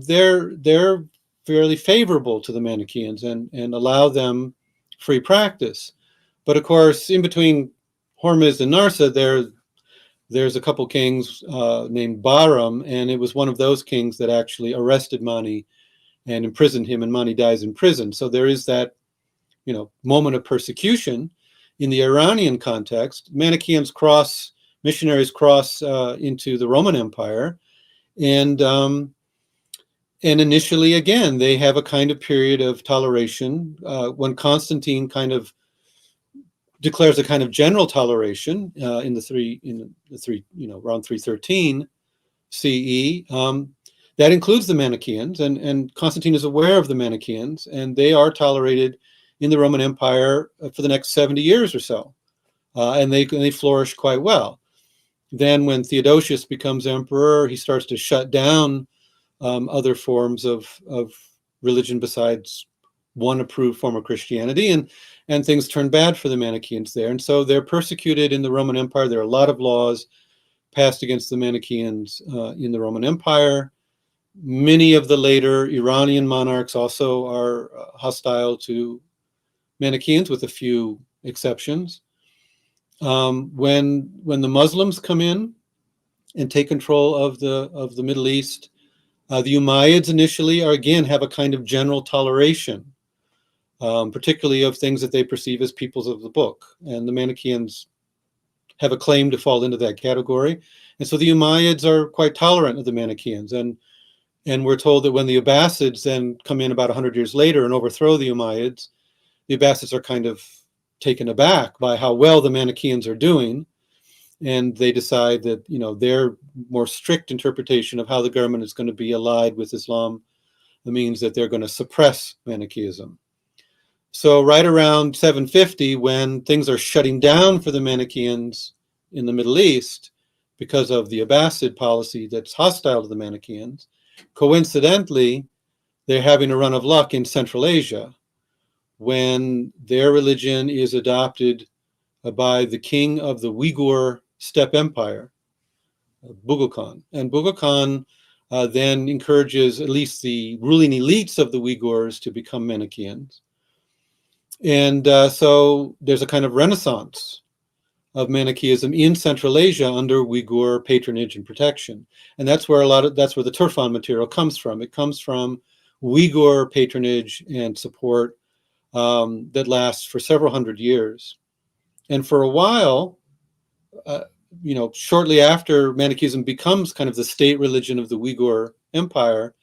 They're fairly favorable to the Manichaeans and allow them free practice. But of course, in between Hormizd and Narsa, there's a couple kings named Bahram, and it was one of those kings that actually arrested Mani and imprisoned him, and Mani dies in prison. So there is that, moment of persecution. In the Iranian context, missionaries cross into the Roman Empire, and initially, again, they have a kind of period of toleration. When Constantine kind of declares a kind of general toleration in the three, around 313 CE, that includes the Manichaeans, and Constantine is aware of the Manichaeans, and they are tolerated in the Roman Empire for the next 70 years or so, and they flourish quite well. Then when Theodosius becomes emperor, he starts to shut down other forms of religion besides one approved form of Christianity, and things turn bad for the Manichaeans there. And so they're persecuted in the Roman Empire. There are a lot of laws passed against the Manichaeans in the Roman Empire. Many of the later Iranian monarchs also are hostile to Manichaeans, with a few exceptions. When the Muslims come in and take control of the Middle East, the Umayyads initially have a kind of general toleration, particularly of things that they perceive as peoples of the book, and the Manichaeans have a claim to fall into that category. And so the Umayyads are quite tolerant of the Manichaeans, and we're told that when the Abbasids then come in about 100 years later and overthrow the Umayyads, the Abbasids are kind of taken aback by how well the Manichaeans are doing, and they decide that their more strict interpretation of how the government is going to be allied with Islam means that they're going to suppress Manichaeism. So right around 750, when things are shutting down for the Manichaeans in the Middle East because of the Abbasid policy that's hostile to the Manichaeans, coincidentally, they're having a run of luck in Central Asia when their religion is adopted by the king of the Uyghur steppe empire, Bughul Khan. And Bughul Khan then encourages at least the ruling elites of the Uyghurs to become Manichaeans. And so there's a kind of renaissance of Manichaeism in Central Asia under Uyghur patronage and protection. And that's where that's where the Turfan material comes from. It comes from Uyghur patronage and support that lasts for several hundred years. And for a while, shortly after Manichaeism becomes kind of the state religion of the Uyghur Empire,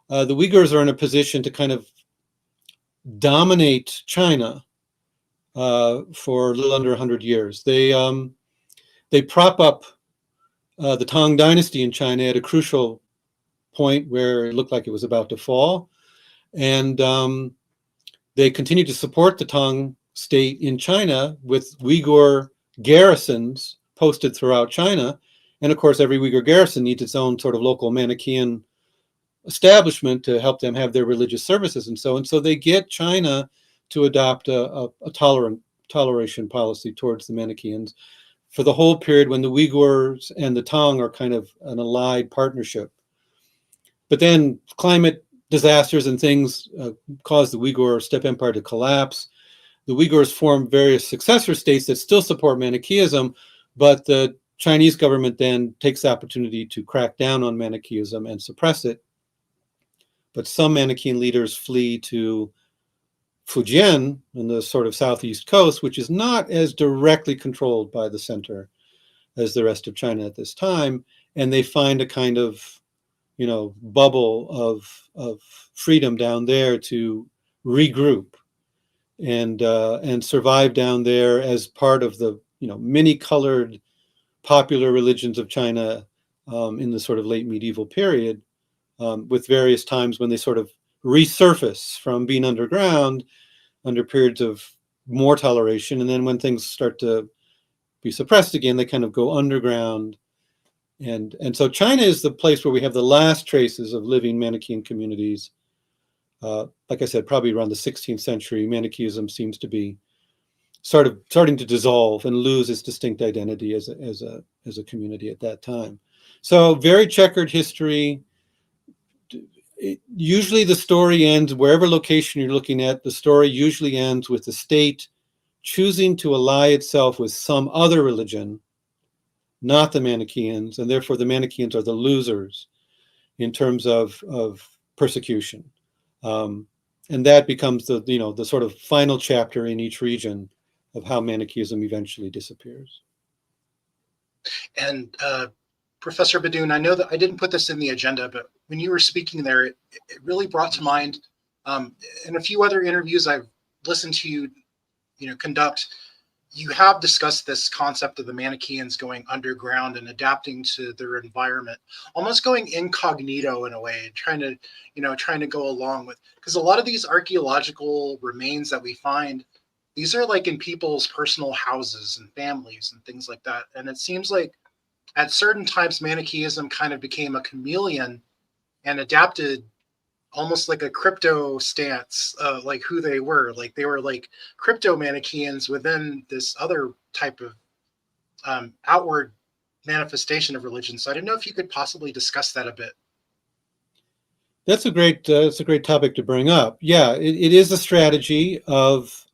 the Uyghurs are in a position to kind of dominate China for a little under 100 years. They prop up the Tang dynasty in China at a crucial point where it looked like it was about to fall, and they continue to support the Tang state in China with Uyghur garrisons posted throughout China. And of course, every Uyghur garrison needs its own sort of local Manichaean establishment to help them have their religious services and so on. So they get China to adopt a toleration policy towards the Manichaeans for the whole period when the Uyghurs and the Tang are kind of an allied partnership. But then climate disasters and things caused the Uyghur steppe empire to collapse. The Uyghurs formed various successor states that still support Manichaeism, but the Chinese government then takes the opportunity to crack down on Manichaeism and suppress it. But some Manichaean leaders flee to Fujian on the sort of southeast coast, which is not as directly controlled by the center as the rest of China at this time, and they find a kind of bubble of freedom down there to regroup and survive down there as part of the many colored popular religions of China in the sort of late medieval period, with various times when they sort of resurface from being underground under periods of more toleration, and then when things start to be suppressed again, they kind of go underground. And so China is the place where we have the last traces of living Manichaean communities. Like I said, probably around the 16th century, Manichaeism seems to be starting to dissolve and lose its distinct identity as a community at that time. So very checkered history. Usually the story ends, wherever location you're looking at, the story usually ends with the state choosing to ally itself with some other religion, not the Manichaeans, and therefore the Manichaeans are the losers in terms of persecution. And that becomes the sort of final chapter in each region of how Manichaeism eventually disappears. And Professor BeDuhn, I know that I didn't put this in the agenda, but when you were speaking there, it really brought to mind, in a few other interviews I've listened to you, conduct, you have discussed this concept of the Manichaeans going underground and adapting to their environment, almost going incognito in a way, trying to go along with, because a lot of these archaeological remains that we find, these are like in people's personal houses and families and things like that. And it seems like at certain times, Manichaeism kind of became a chameleon and adapted almost like a crypto stance, like who they were. Like they were like crypto Manichaeans within this other type of outward manifestation of religion. So I didn't know if you could possibly discuss that a bit. That's a great topic to bring up. Yeah, it is a strategy of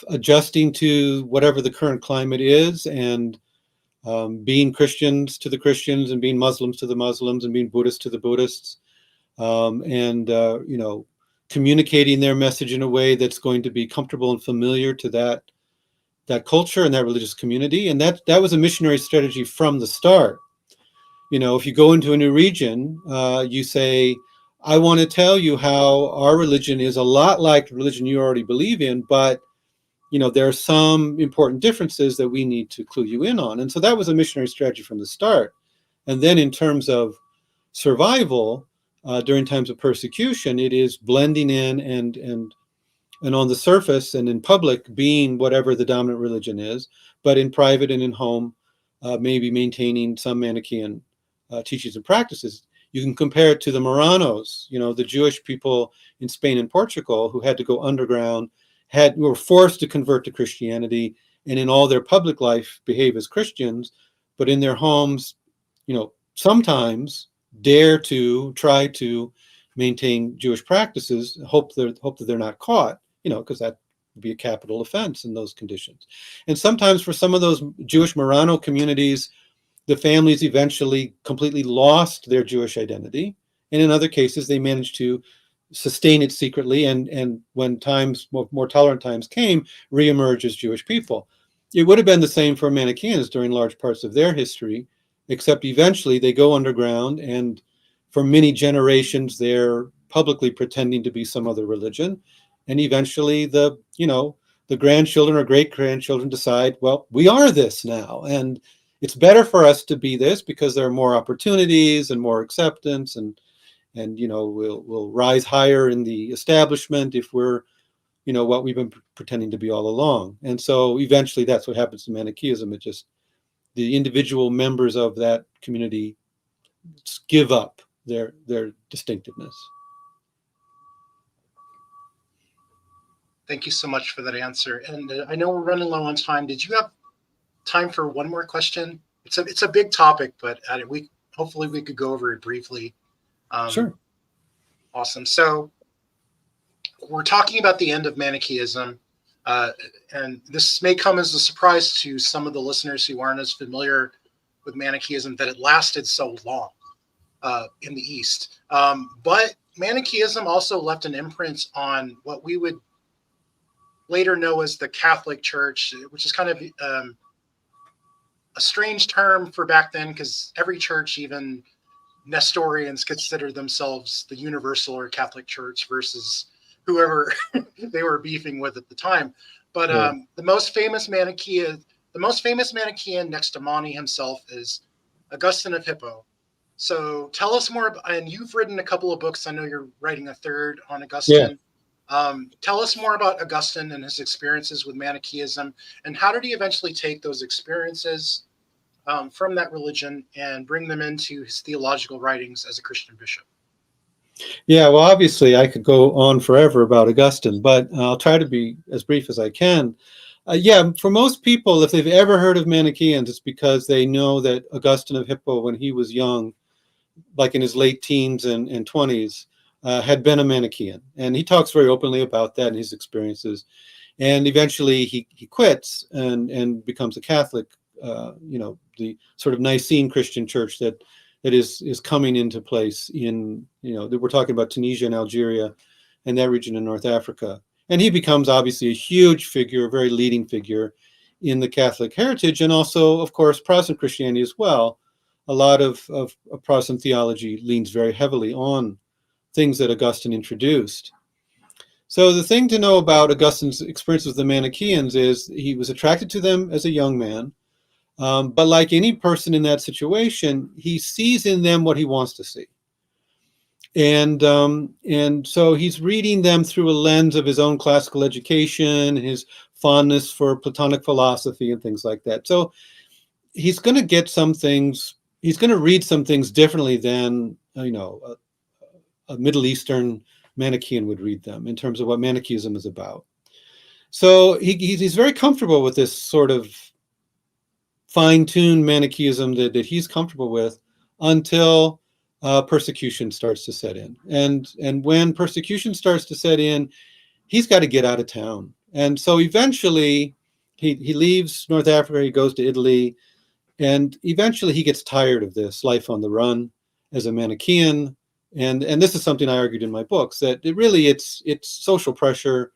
adjusting to whatever the current climate is, and being Christians to the Christians, and being Muslims to the Muslims, and being Buddhists to the Buddhists, and communicating their message in a way that's going to be comfortable and familiar to that culture and that religious community. And that was a missionary strategy from the start. If you go into a new region, you say, I want to tell you how our religion is a lot like the religion you already believe in, but there are some important differences that we need to clue you in on. And so that was a missionary strategy from the start. And then in terms of survival, during times of persecution, it is blending in and on the surface and in public being whatever the dominant religion is, but in private and in home, maybe maintaining some Manichaean teachings and practices. You can compare it to the Marranos, the Jewish people in Spain and Portugal who had to go underground, were forced to convert to Christianity, and in all their public life behave as Christians, but in their homes, sometimes try to maintain Jewish practices, hope that they're not caught, because that would be a capital offense in those conditions. And sometimes for some of those Jewish Marrano communities, the families eventually completely lost their Jewish identity, and in other cases, they managed to sustain it secretly, and when more tolerant times came, reemerge as Jewish people. It would have been the same for Manichaeans during large parts of their history, except eventually they go underground, and for many generations they're publicly pretending to be some other religion, and eventually the grandchildren or great-grandchildren decide, well, we are this now, and it's better for us to be this because there are more opportunities and more acceptance, and we'll rise higher in the establishment if we're what we've been pretending to be all along. And so eventually that's what happens to Manichaeism. It just, the individual members of that community give up their distinctiveness. Thank you so much for that answer. And I know we're running low on time. Did you have time for one more question? It's a big topic, but hopefully we could go over it briefly. Sure. Awesome. So we're talking about the end of Manichaeism, and this may come as a surprise to some of the listeners who aren't as familiar with Manichaeism that it lasted so long in the East. But Manichaeism also left an imprint on what we would later know as the Catholic Church, which is kind of a strange term for back then, because every church, even Nestorians, considered themselves the universal or Catholic Church versus whoever they were beefing with at the time. But the most famous Manichaean next to Mani himself is Augustine of Hippo. So tell us more about, and you've written a couple of books. I know you're writing a third on Augustine. Yeah. Tell us more about Augustine and his experiences with Manichaeism, and how did he eventually take those experiences from that religion and bring them into his theological writings as a Christian bishop? Yeah, well, obviously I could go on forever about Augustine, but I'll try to be as brief as I can. Yeah, for most people, if they've ever heard of Manichaeans, it's because they know that Augustine of Hippo, when he was young, like in his late teens and 20s, had been a Manichaean. And he talks very openly about that and his experiences. And eventually he quits and becomes a Catholic, the sort of Nicene Christian church that is coming into place in, we're talking about Tunisia and Algeria and that region in North Africa. And he becomes obviously a huge figure, a very leading figure in the Catholic heritage, and also, of course, Protestant Christianity as well. A lot of Protestant theology leans very heavily on things that Augustine introduced. So the thing to know about Augustine's experience with the Manichaeans is he was attracted to them as a young man, but like any person in that situation, he sees in them what he wants to see. And so he's reading them through a lens of his own classical education, his fondness for Platonic philosophy and things like that. So he's going to get some things, he's going to read some things differently than, a Middle Eastern Manichaean would read them in terms of what Manichaeism is about. So he's very comfortable with this sort of fine-tuned Manichaeism that he's comfortable with until persecution starts to set in. And when persecution starts to set in, he's got to get out of town. And so eventually he leaves North Africa, he goes to Italy, and eventually he gets tired of this life on the run as a Manichaean. And this is something I argued in my books, that it's social pressure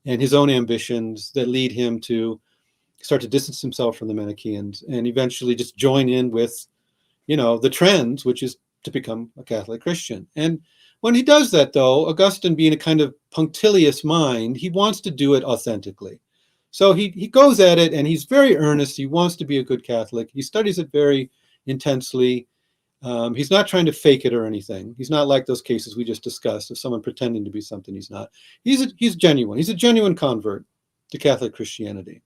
and his own ambitions that lead him to start to distance himself from the Manichaeans and eventually just join in with, the trends, which is to become a Catholic Christian. And when he does that, though, Augustine, being a kind of punctilious mind, he wants to do it authentically. So he goes at it and he's very earnest. He wants to be a good Catholic. He studies it very intensely. He's not trying to fake it or anything. He's not like those cases we just discussed of someone pretending to be something he's not. He's genuine. He's a genuine convert to Catholic Christianity.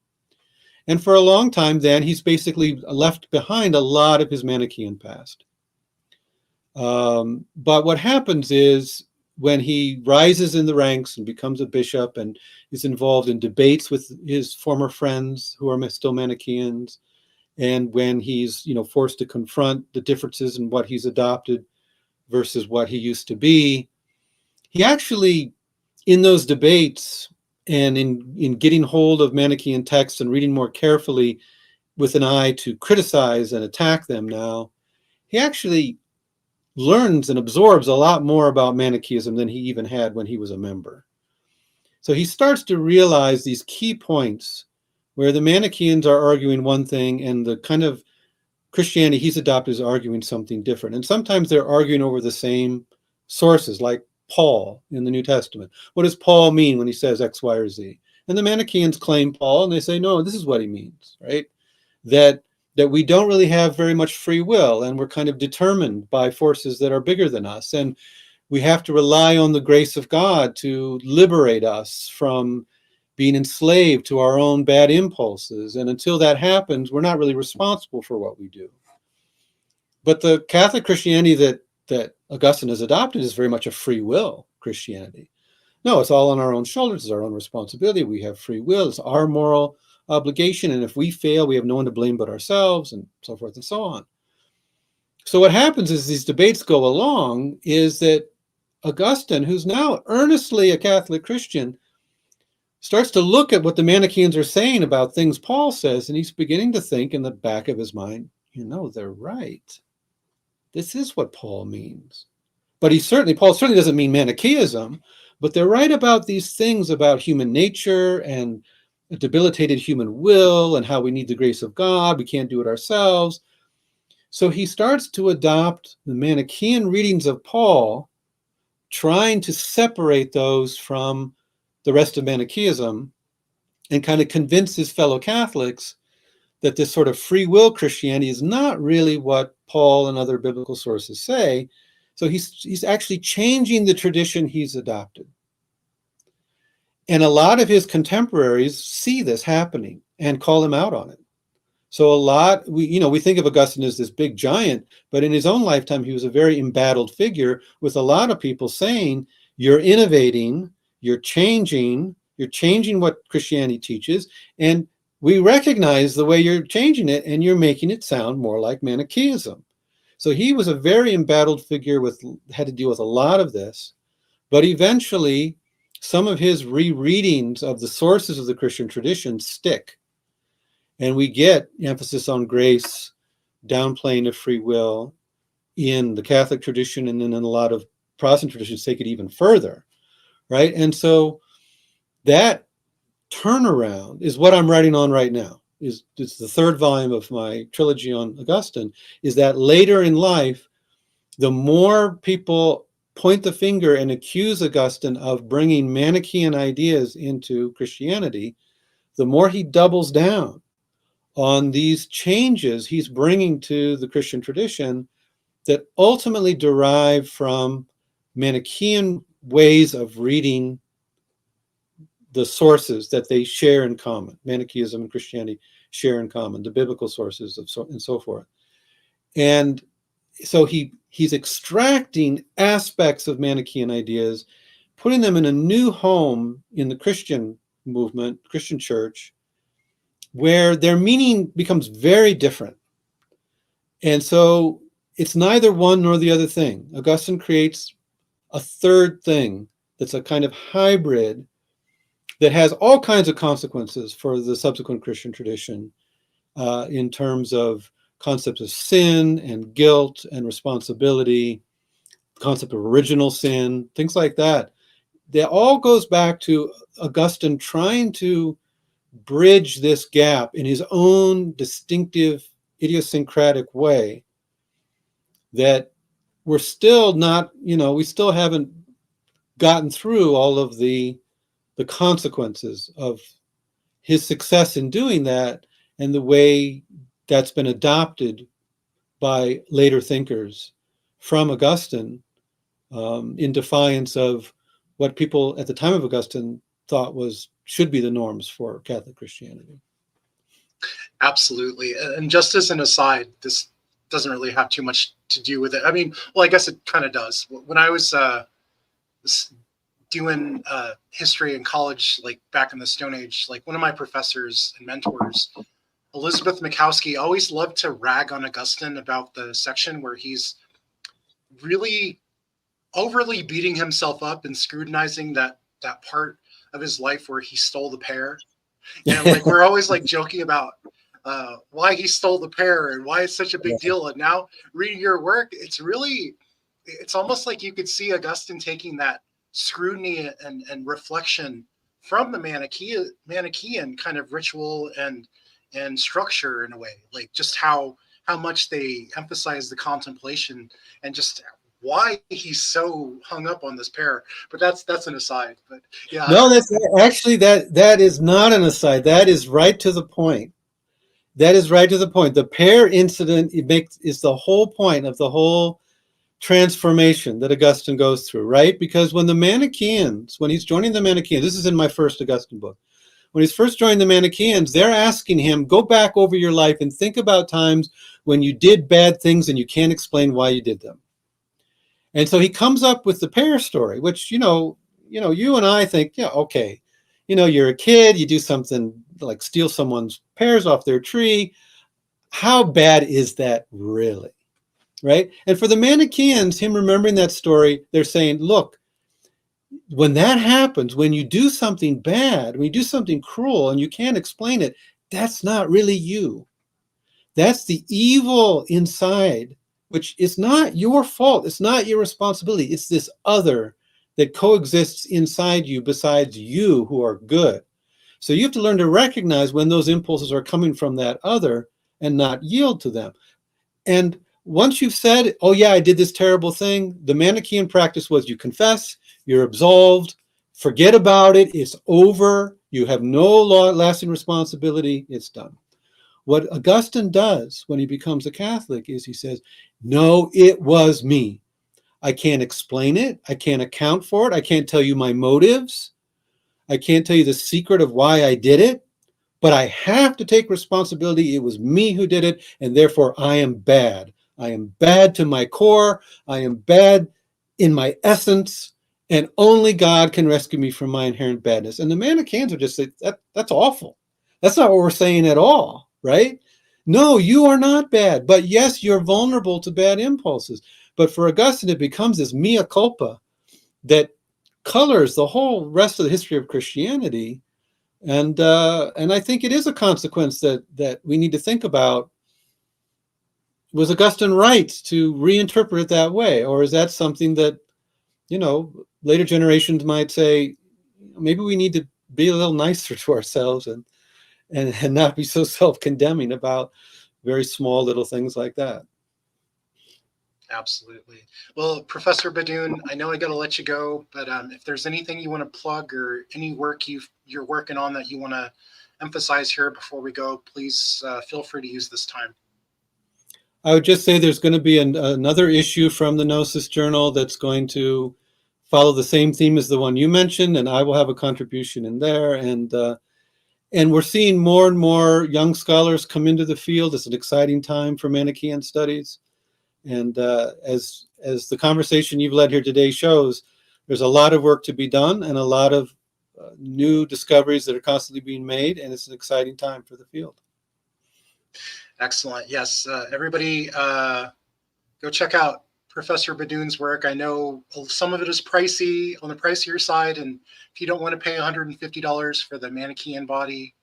And for a long time then, he's basically left behind a lot of his Manichaean past. But what happens is when he rises in the ranks and becomes a bishop and is involved in debates with his former friends who are still Manichaeans, and when he's forced to confront the differences in what he's adopted versus what he used to be, he actually, in those debates and in getting hold of Manichaean texts and reading more carefully with an eye to criticize and attack them now, he actually learns and absorbs a lot more about Manichaeism than he even had when he was a member. So he starts to realize these key points where the Manichaeans are arguing one thing and the kind of Christianity he's adopted is arguing something different. And sometimes they're arguing over the same sources, like Paul in the New Testament. What does Paul mean when he says X, Y, or Z? And the Manichaeans claim Paul, and they say, no, this is what he means, right? That we don't really have very much free will, and we're kind of determined by forces that are bigger than us. And we have to rely on the grace of God to liberate us from being enslaved to our own bad impulses. And until that happens, we're not really responsible for what we do. But the Catholic Christianity that Augustine has adopted is very much a free will Christianity. No, it's all on our own shoulders. It's our own responsibility. We have free will. It's our moral obligation. And if we fail, we have no one to blame but ourselves, and so forth and so on. So what happens as these debates go along is that Augustine, who's now earnestly a Catholic Christian, starts to look at what the Manichaeans are saying about things Paul says, and he's beginning to think in the back of his mind, they're right. This is what Paul means. But Paul certainly doesn't mean Manichaeism, but they're right about these things about human nature and a debilitated human will and how we need the grace of God. We can't do it ourselves. So he starts to adopt the Manichaean readings of Paul, trying to separate those from the rest of Manichaeism and kind of convince his fellow Catholics that this sort of free will Christianity is not really what Paul and other biblical sources say. So he's actually changing the tradition he's adopted. And a lot of his contemporaries see this happening and call him out on it. So we think of Augustine as this big giant, but in his own lifetime, he was a very embattled figure with a lot of people saying, you're innovating, you're changing You're changing what Christianity teaches, and we recognize the way you're changing it, and you're making it sound more like Manichaeism. So he was a very embattled figure had to deal with a lot of this, but eventually some of his rereadings of the sources of the Christian tradition stick. And we get emphasis on grace, downplaying of free will in the Catholic tradition, and then in a lot of Protestant traditions take it even further, right? And so that turnaround is what I'm writing on right now. It's the third volume of my trilogy on Augustine, is that later in life, the more people point the finger and accuse Augustine of bringing Manichaean ideas into Christianity, the more he doubles down on these changes he's bringing to the Christian tradition that ultimately derive from Manichaean ways of reading the sources that they share in common. Manichaeism and Christianity share in common, the biblical sources and so forth. And so he's extracting aspects of Manichaean ideas, putting them in a new home in the Christian movement, Christian church, where their meaning becomes very different. And so it's neither one nor the other thing. Augustine creates a third thing that's a kind of hybrid that has all kinds of consequences for the subsequent Christian tradition in terms of concepts of sin and guilt and responsibility, concept of original sin, things like that. That all goes back to Augustine trying to bridge this gap in his own distinctive, idiosyncratic way that we're still not, we still haven't gotten through all of the consequences of his success in doing that and the way that's been adopted by later thinkers from Augustine in defiance of what people at the time of Augustine thought should be the norms for Catholic Christianity. Absolutely. And just as an aside, this doesn't really have too much to do with it. I mean, well, I guess it kind of does. When I was doing history in college, like back in the Stone Age, like one of my professors and mentors, Elizabeth Mikowski, always loved to rag on Augustine about the section where he's really overly beating himself up and scrutinizing that part of his life where he stole the pear. And like we're always like joking about why he stole the pear and why it's such a big deal. And now reading your work, it's almost like you could see Augustine taking that scrutiny and reflection from the Manichaean kind of ritual and structure in a way, like just how much they emphasize the contemplation and just why he's so hung up on this pear. But that's an aside. But yeah. No, that's actually that is not an aside. That is right to the point. That is right to the point. The pear incident is the whole point of the whole transformation that Augustine goes through, right? Because when he's joining the Manichaeans, this is in my first Augustine book. When he's first joining the Manichaeans, they're asking him, go back over your life and think about times when you did bad things and you can't explain why you did them. And so he comes up with the pear story, which, you and I think, yeah, okay, you're a kid, you do something like steal someone's pears off their tree. How bad is that really? Right? And for the Manichaeans, him remembering that story, they're saying, look, when that happens, when you do something bad, when you do something cruel and you can't explain it, that's not really you. That's the evil inside, which is not your fault. It's not your responsibility. It's this other that coexists inside you besides you who are good. So you have to learn to recognize when those impulses are coming from that other and not yield to them. And once you've said, oh yeah, I did this terrible thing, the Manichaean practice was you confess, you're absolved, forget about it, it's over, you have no lasting responsibility, it's done. What Augustine does when he becomes a Catholic is he says, no, it was me. I can't explain it, I can't account for it, I can't tell you my motives, I can't tell you the secret of why I did it, but I have to take responsibility. It was me who did it, and therefore I am bad. I am bad to my core, I am bad in my essence, and only God can rescue me from my inherent badness. And the Manichaeans would just say, that's awful. That's not what we're saying at all, right? No, you are not bad, but yes, you're vulnerable to bad impulses. But for Augustine, it becomes this mea culpa that colors the whole rest of the history of Christianity. And I think it is a consequence that we need to think about. Was Augustine right to reinterpret it that way? Or is that something that, later generations might say, maybe we need to be a little nicer to ourselves and not be so self-condemning about very small little things like that. Absolutely. Well, Professor BeDuhn, I know I got to let you go, but if there's anything you want to plug or any work you're working on that you want to emphasize here before we go, please feel free to use this time. I would just say there's going to be another issue from the Gnosis Journal that's going to follow the same theme as the one you mentioned, and I will have a contribution in there. And we're seeing more and more young scholars come into the field. It's an exciting time for Manichaean studies. And as the conversation you've led here today shows, there's a lot of work to be done and a lot of new discoveries that are constantly being made, and it's an exciting time for the field. Excellent. Yes, everybody go check out Professor BeDuhn's work. I know some of it is pricey, on the pricier side, and if you don't want to pay $150 for the Manichaean body,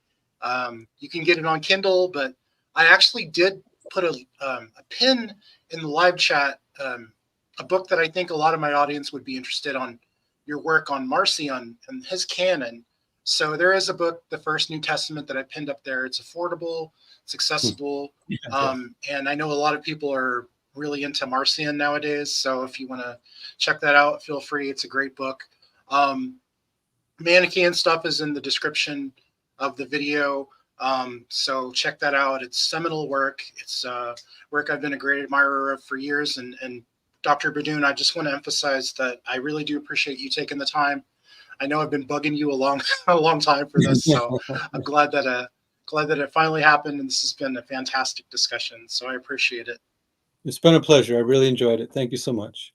you can get it on Kindle. But I actually did put a pin in the live chat, a book that I think a lot of my audience would be interested on, your work on Marcion and his canon. So there is a book, the First New Testament, that I pinned up there. It's affordable, it's accessible, and I know a lot of people are really into Marcion nowadays. So if you want to check that out, feel free. It's a great book. Manichaean stuff is in the description of the video. So check that out. It's seminal work. It's work I've been a great admirer of for years. And Dr. BeDuhn, I just want to emphasize that I really do appreciate you taking the time. I know I've been bugging you a long time for this, so I'm glad that it finally happened, and this has been a fantastic discussion. So I appreciate it. It's been a pleasure. I really enjoyed it. Thank you so much.